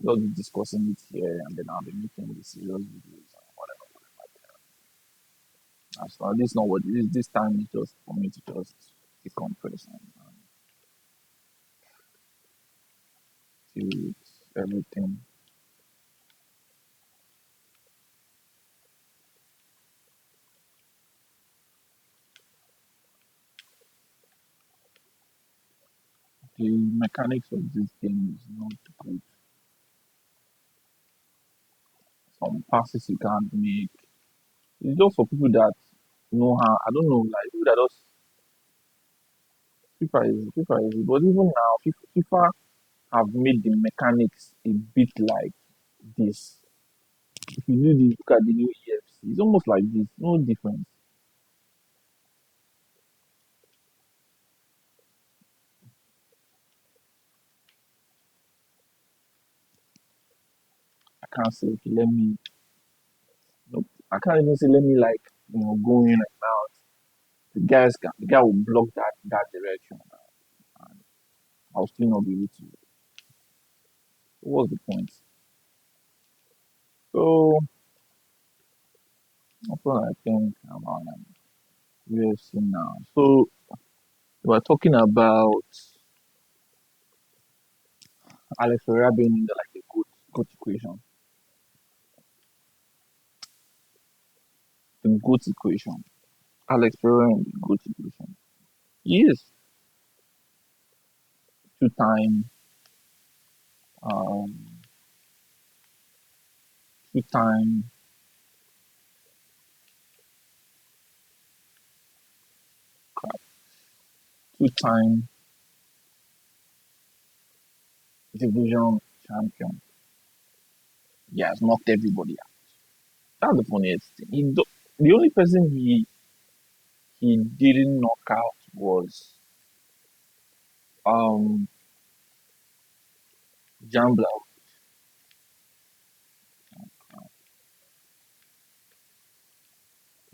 I'll just be discussing it here, and then I'll be making the serious videos and whatever. So this is not what this time is just for me to just decompress and deal with everything. The mechanics of this game is not good. Some passes you can't make. It's just for people that know how. I don't know, like people that just FIFA is. But even now, FIFA have made the mechanics a bit like this. If you look at the new EFC, it's almost like this, no difference. I can't say, okay, let me, nope. I can't even say, let me, like, go in and out. The guy will block that direction, and I'll still not be able to. So what's the point? So that's what I think about UFC now. So We are talking about Alex Ferreira being in the, like a good equation, the good equation. Alex Ferreira in the good equation. He is two-time, um, two-time, two-time division champion. He has knocked everybody out. That's the funniest thing. The only person he didn't knock out was um Jambla.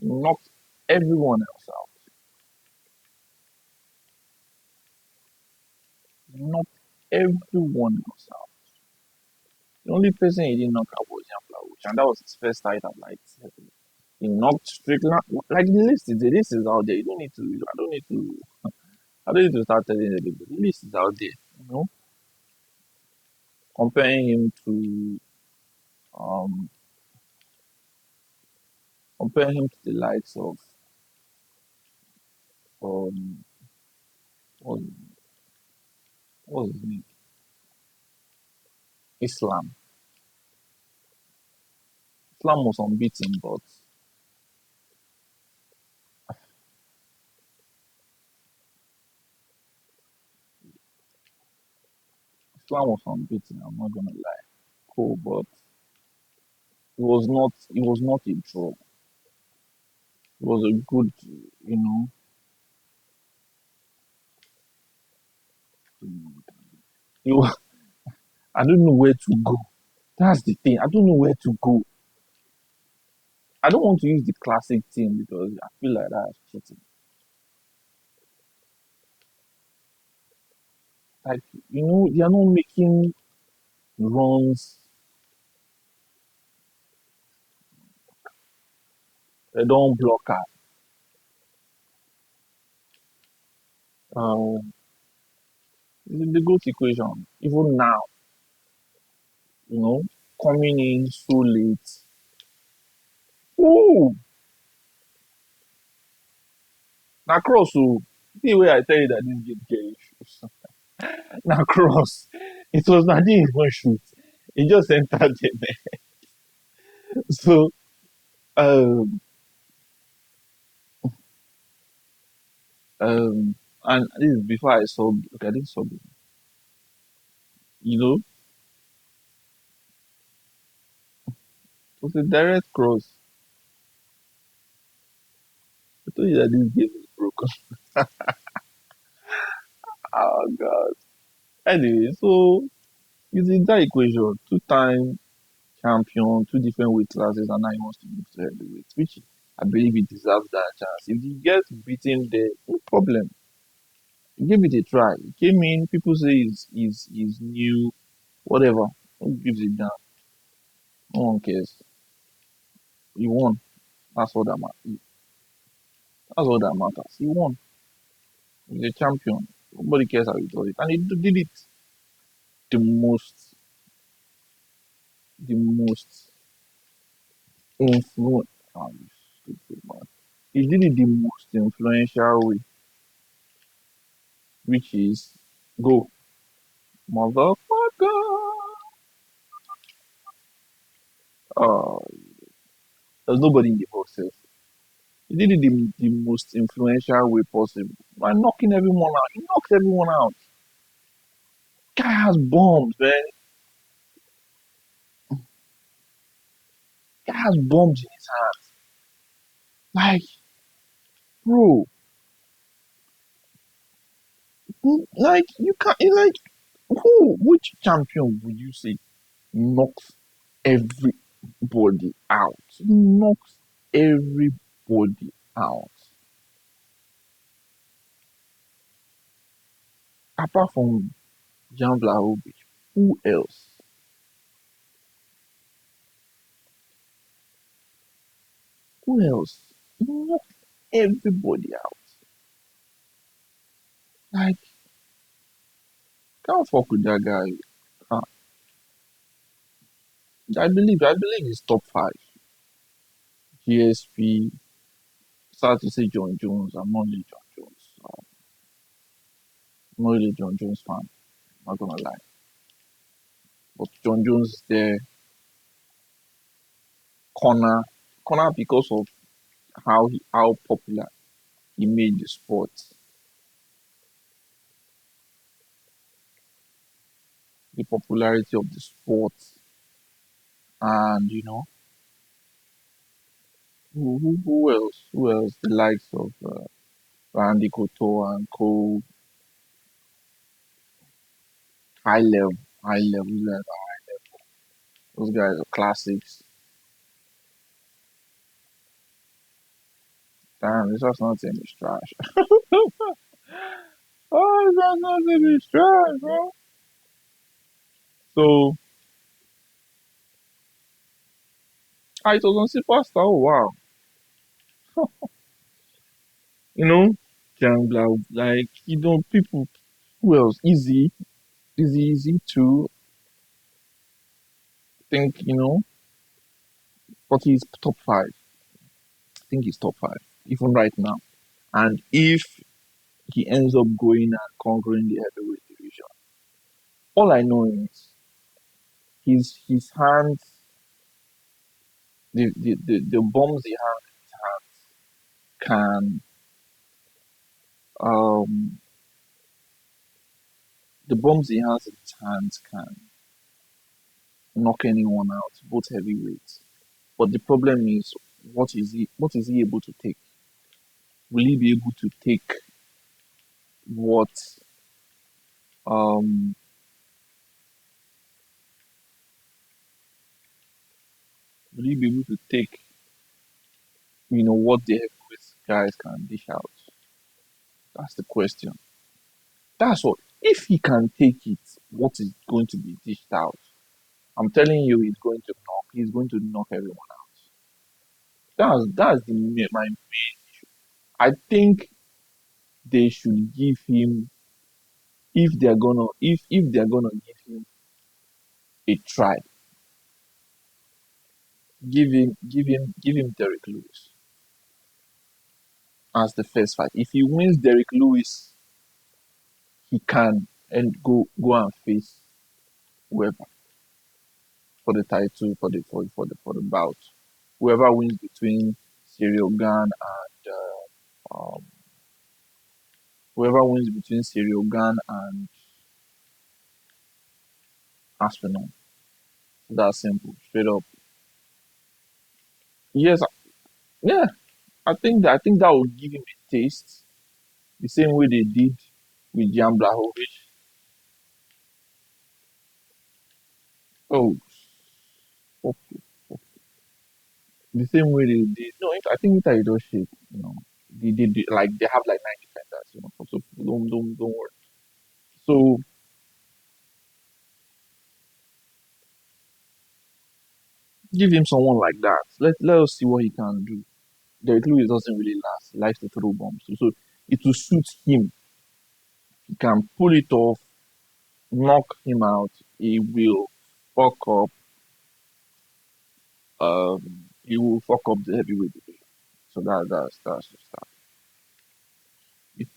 He knocked everyone else out. He knocked everyone else out. The only person he didn't knock out was Jambla, and that was his first fight at light heavyweight. He knocked Strickland. Like the list is out there. You don't need to. I don't need to. I don't need to start telling everybody. The list is out there. You know, comparing him to um comparing him to the likes of um what was his name? Islam. Islam was unbeaten, but Islam was unbeaten. I'm not gonna lie. Cool, but it was not a draw. It was a good, you know. You, I don't know where to go. That's the thing. I don't know where to go. I don't want to use the classic team because I feel like that's cheating. Like they are not making runs. They don't block out. Um, the goal equation. Even now, you know, coming in so late. Ooh, now cross. Oh, the way I tell you that this game get issues. Now cross. It was not even shoot. He just entered the net. So um and this is before I saw okay, I didn't saw you know, it was a direct cross. I told you that this game is broken. Oh god. Anyway, so using that equation, two-time champion, two different weight classes, and now he wants to move to heavyweight, which I believe he deserves that chance. If he gets beaten there, no problem. Give it a try. He came in, people say he's new, whatever. Who gives it down? No one cares. He won. That's all that matters. That's all that matters. He won. He's a champion. Nobody cares how he does it. And he did it the most, the most influential. Oh, you stupid man. He did it the most influential way, which is go, motherfucker. Oh, there's nobody in the box. Sef. He did it the most influential way possible by knocking everyone out. He knocked everyone out. Guy has bombs, man. Guy has bombs in his hands. Like, bro, like you can't. Like, which champion would you say knocks everybody out? Knocks everybody out. Apart from Jan Vlahovic, who else? Who else? Knocked everybody out. Like, can't fuck with that guy. Uh, I believe he's top five. GSP. Start to say John Jones. I'm not really John Jones. I'm not really a John Jones fan. I'm not gonna lie. But John Jones is there. Corner, corner because of how popular he made the sport, the popularity of the sport, and who else? Who else? The likes of Randy Couture and Co. High level, high level. Those guys are classics. Damn, this just not saying it's trash. Oh, this just not saying it's trash, bro. So, it was on Superstar. Oh, wow. Jangla, like, people, who else? Easy to think, but he's top five. I think he's top five, even right now. And if he ends up going and conquering the heavyweight division, all I know is his hands, the bombs he has in his hands can, um, the bombs he has in his hands can knock anyone out, both heavyweights. But the problem is, what is he able to take? Will he be able to take what um will he be able to take what the heavyweight guys can dish out? That's the question. That's what. If he can take it, what is going to be dished out? I'm telling you, he's going to knock. He's going to knock everyone out. That's my main issue. I think they should give him, if they're gonna give him a try, give him Derek Lewis as the first fight. If he wins Derek Lewis, he can and go and face whoever for the title for the bout. Whoever wins between Cyril Gane and whoever wins between Cyril Gane and Aspinall. That's simple, straight up. Yes, yeah. I think that will give him a taste, the same way they did with Jan Blachowicz. Oh, fuck it. The same way they did. No, I think Inter does shit. They have like 9 defenders. So don't worry. So give him someone like that. Let us see what he can do. Derek Lewis doesn't really last. He likes to throw bombs. So it will suit him. He can pull it off, knock him out. He will fuck up. He will fuck up the heavyweight division. So that's just that. If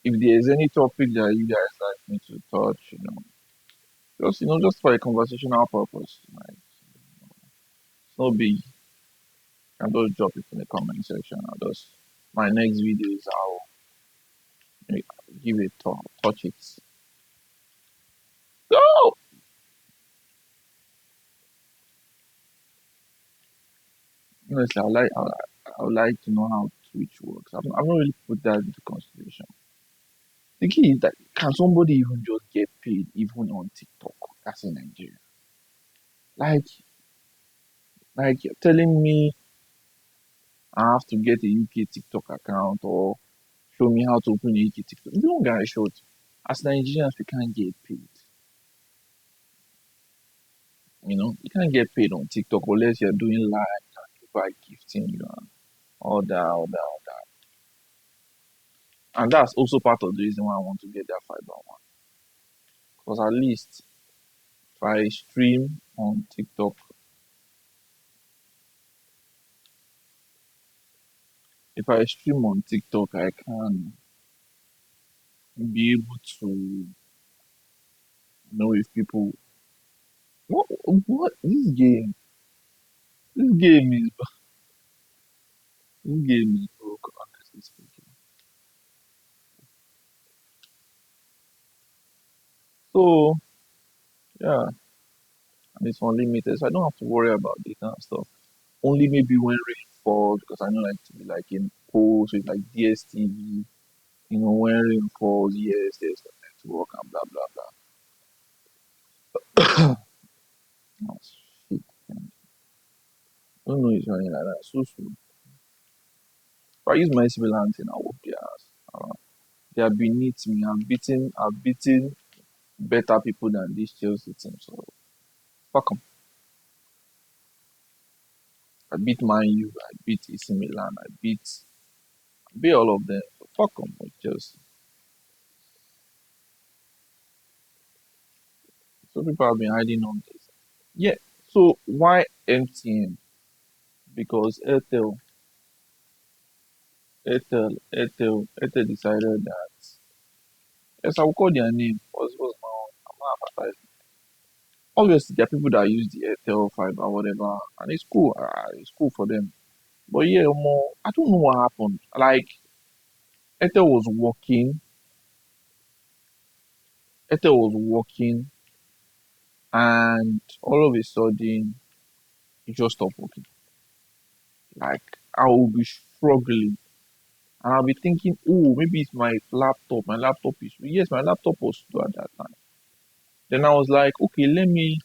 if there's any topic that you guys like me to touch, just for a conversational purpose, like it's no big. You can just drop it in the comment section. My next video is I'll give it touch it. Go! Honestly, I would like to know how Twitch works. I've not really put that into consideration. The key is that can somebody even just get paid even on TikTok? That's in Nigeria. Like, you're telling me I have to get a UK TikTok account or show me how to open a UK TikTok. You don't guys show it. As Nigerians, we can't get paid. You can't get paid on TikTok unless you're doing live and people are gifting you and all that. And that's also part of the reason why I want to get that fiber one. Because at least if I stream on TikTok, if I stream on TikTok, I can be able to know if people what this game is broke, honestly speaking. So yeah, and it's unlimited, so I don't have to worry about data and stuff. Only maybe when rain falls, because I know like to be like in poles with like DSTV, when rain falls, yes, there's a network and blah blah blah. Oh, shit, man. I don't know it's running like that. So slow. If I use my civil thing, I whoop their ass. They have beneath me. I've beaten better people than this Chelsea team. So fuck 'em. I beat Man U. I beat AC Milan. I beat all of them. So fuck 'em with Chelsea. So people have been hiding on this. Yeah. So why MTN? Because Airtel decided that yes, I will call their name. What's my own? I'm not advertising. Obviously, there are people that use the Airtel fiber or whatever, and it's cool. It's cool for them. But yeah, more, I don't know what happened. Like Airtel was working, Airtel was working, and all of a sudden it just stopped working. Like I will be struggling, and I'll be thinking, oh, maybe it's my laptop. My laptop is yes, my laptop was slow at that time. Then I was like, okay, let me.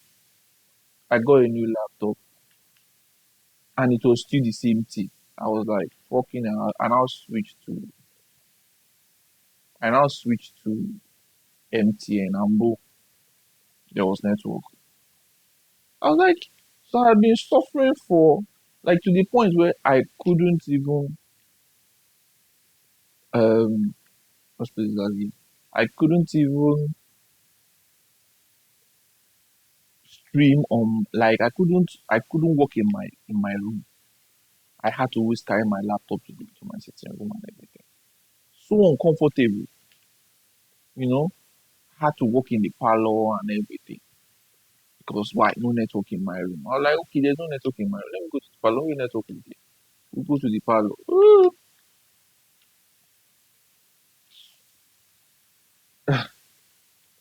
I got a new laptop, and it was still the same thing. I was like, fucking, I now switched to MTN, and boom, there was network. I was like, so I've been suffering for like to the point where I couldn't even um what's this again? I couldn't even stream on like I couldn't work in my room. I had to always carry my laptop to my sitting room and everything. So uncomfortable, you know. Had to work in the parlor and everything. Because why? No network in my room. I was like, okay, there's no network in my room. Let me go to the parlor. Where network is there? We go to the parlor.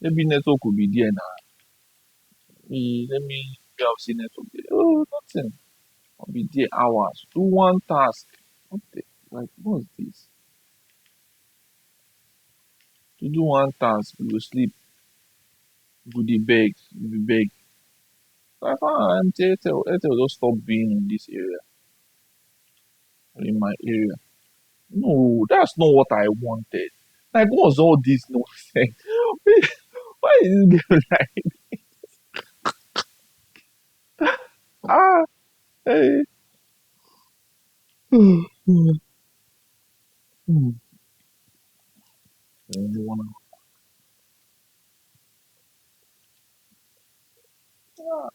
Maybe network could be there now. Let me maybe I'll see network there. Oh, nothing. I'll be there hours. Do one task. What the, like what's this? To do one task, you go sleep, you go dey beg, you be beg. So I found Airtel just stop being in this area, in my area. No, that's not what I wanted. Like what's all this nonsense? Why is this girl like ah hey? You wanna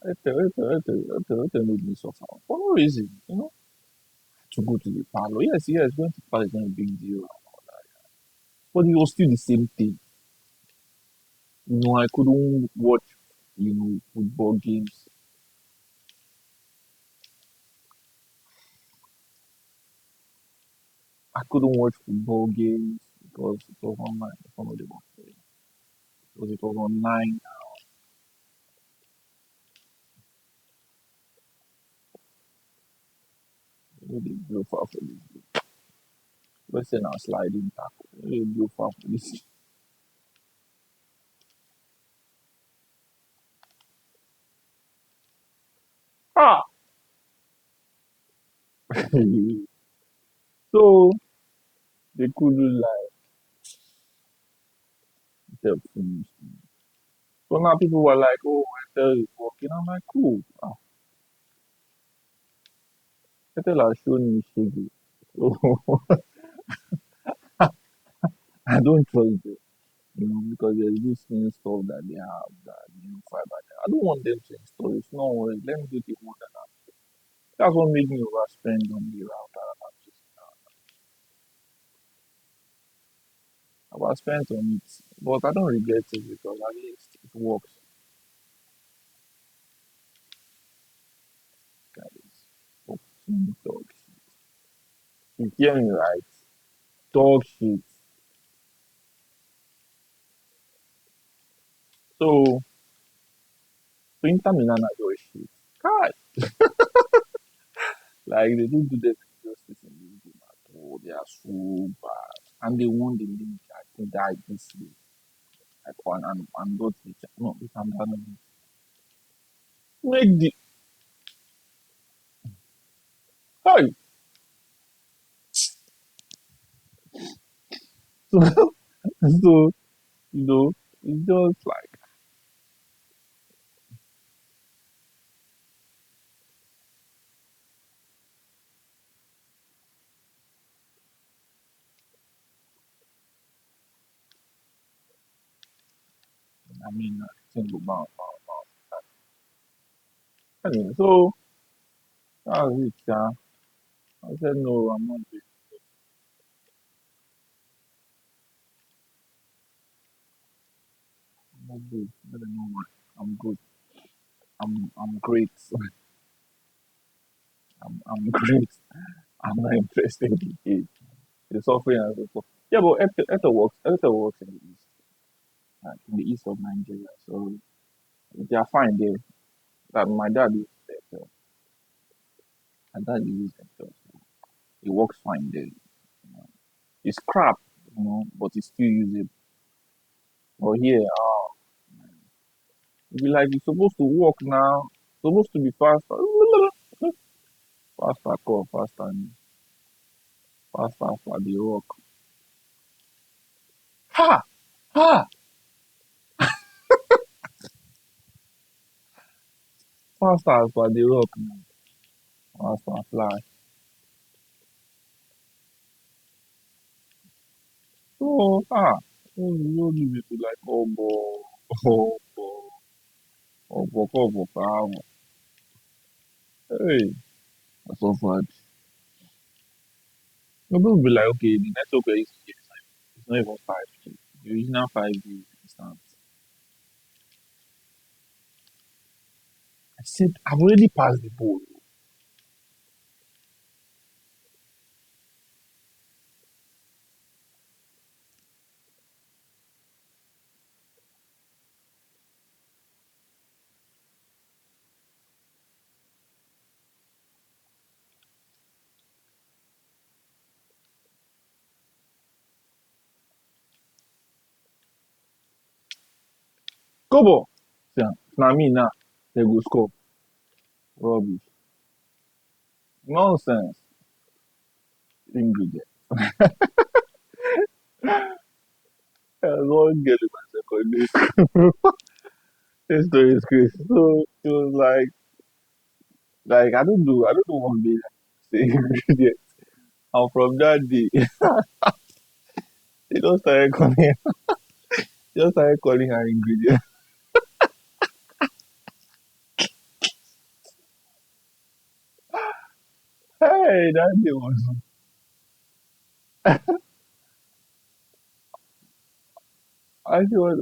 Airtel made me suffer for no reason, to go to the parlor. Yes, yes, going to the parlor is not a big deal, but it was still the same thing. I couldn't watch, football games. I couldn't watch football games because it was online. Some of them were free. Because it was online. They blow far for this. Let's say now sliding tackle. They blow far for this. Ah! So they couldn't like help finish. So now people were like, oh, Intel is working. I'm like, cool. Intel has shown me shiggy. So I don't trust them, because there's this new stuff that they have, that new fiber. I don't want them to install it. No worry, let me do the one that that's what made me overspend on the router that I'm using now. I overspent on it, but I don't regret it because at least it works. Guys, fucking dog shit. You hear me right? Dog shit. So Inter Milan are dog shit. God, like they don't do that justice in this game at all. They are so bad, and they won the league. I think that this league. Like one and got the no, if I'm done. Make the hey. So so you know, it's just like I mean, single bound. I mean, so that was it. I said no, I'm not doing. I'm not good. I don't know why. I'm good. I'm great. I'm great. I'm not interested in it. The suffering and so forth. Yeah, but Ether works in the east, like in the east of Nigeria. So they are fine there. That my dad uses Ether. My dad uses Ether. So it works fine there. It's crap, but it's still usable. But here, it be like it's supposed to work now. It's supposed to be faster. Faster call, faster, the work. Ha! Ha! Faster as per the rock now. Faster fly. So, you give it to like, oh, boy, oh, boy, hey, that's so fun. People will be like, okay, the network we're using here is not even 5G. The original 5G is instant. I said, I've already passed the ball. Come on. See, now me now, they go score. Rubbish. Nonsense. Ingredient. I was one girl in my secondary school. This story is crazy. So it was like I don't know what made her say ingredient. And from that day, they just started calling her ingredient. Hey, that day was, I was,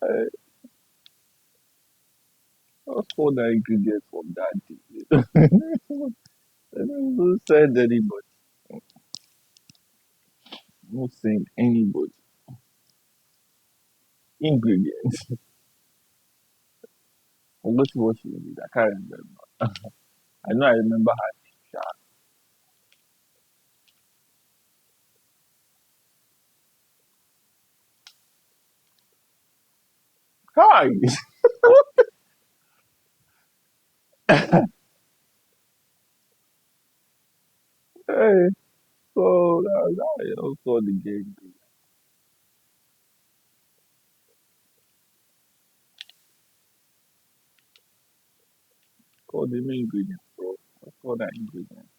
I just called her ingredient from that day. I don't even send anybody. Not send anybody. Ingredients. Forgot what she did. I can't remember. I know I remember her name. Hi. Hey. So that was all the game. call the main ingredients, bro. What's called that ingredient?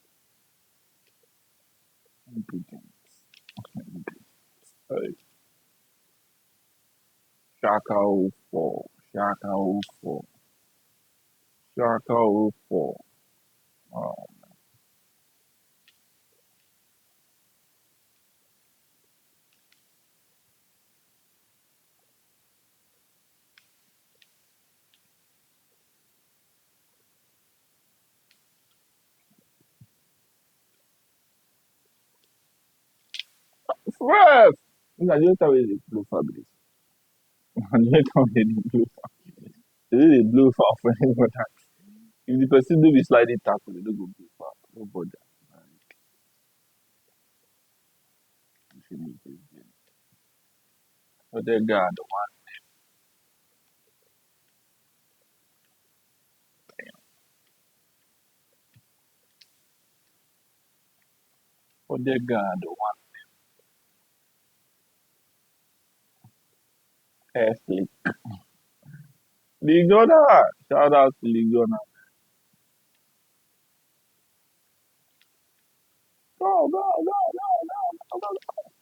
Ingredients. Hey, Shaka 04. Shaka 04. Shaka 04. Oh, Ref! I just tell you the blue fabric. I just tell you the blue fabric. This is the blue far for anyone. If the person do be sliding tackle, they don't go blue far. No bother. Like, you should make this game. But they got the one. But they got the one. Ashley. Ligona. Shout out to Ligona. Go, go, go, go, go, go, go.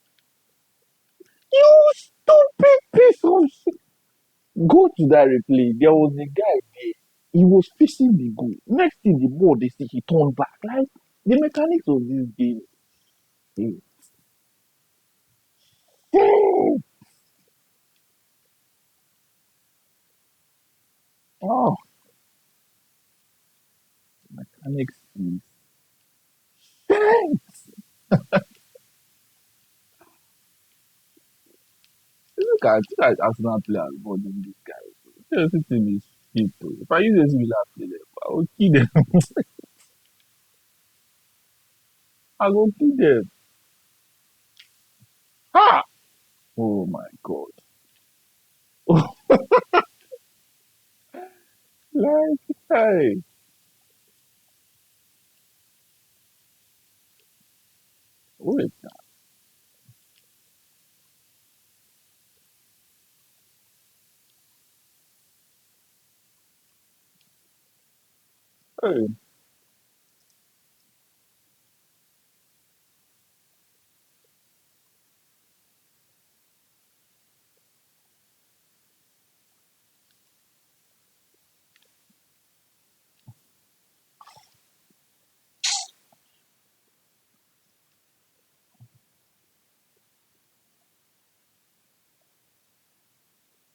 You stupid piece of shit. Go to that replay. There was a guy there. He was facing the goal. Next thing the ball, they see he turned back. Like the mechanics of this game. Hey, hey. Oh, mechanics is. Hey. Look at Arsenal players more than this guy. Chelsea team is shit too. If I use this Villa play them, I will kill them. I will kill them. Ha! Oh my god. Like, hey, wait, hey,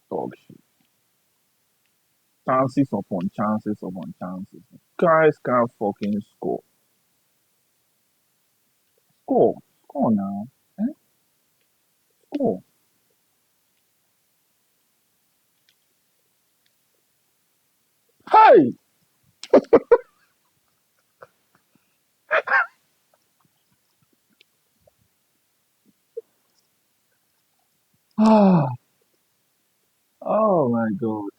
dog shit. Chances upon chances upon chances. Guys can't fucking score. Score. Score now. Eh? Score. Hey! Ah, oh my god.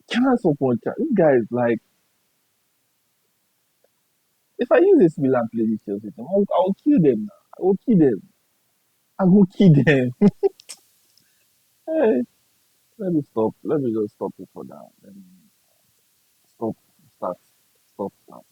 Chance upon chance. This guy is like, if I use this Milan play this Chelsea team, I'll kill them now. I will kill them. I will kill them. Hey, let me stop. Let me just stop it for now. Let me stop. Start. Stop. Start.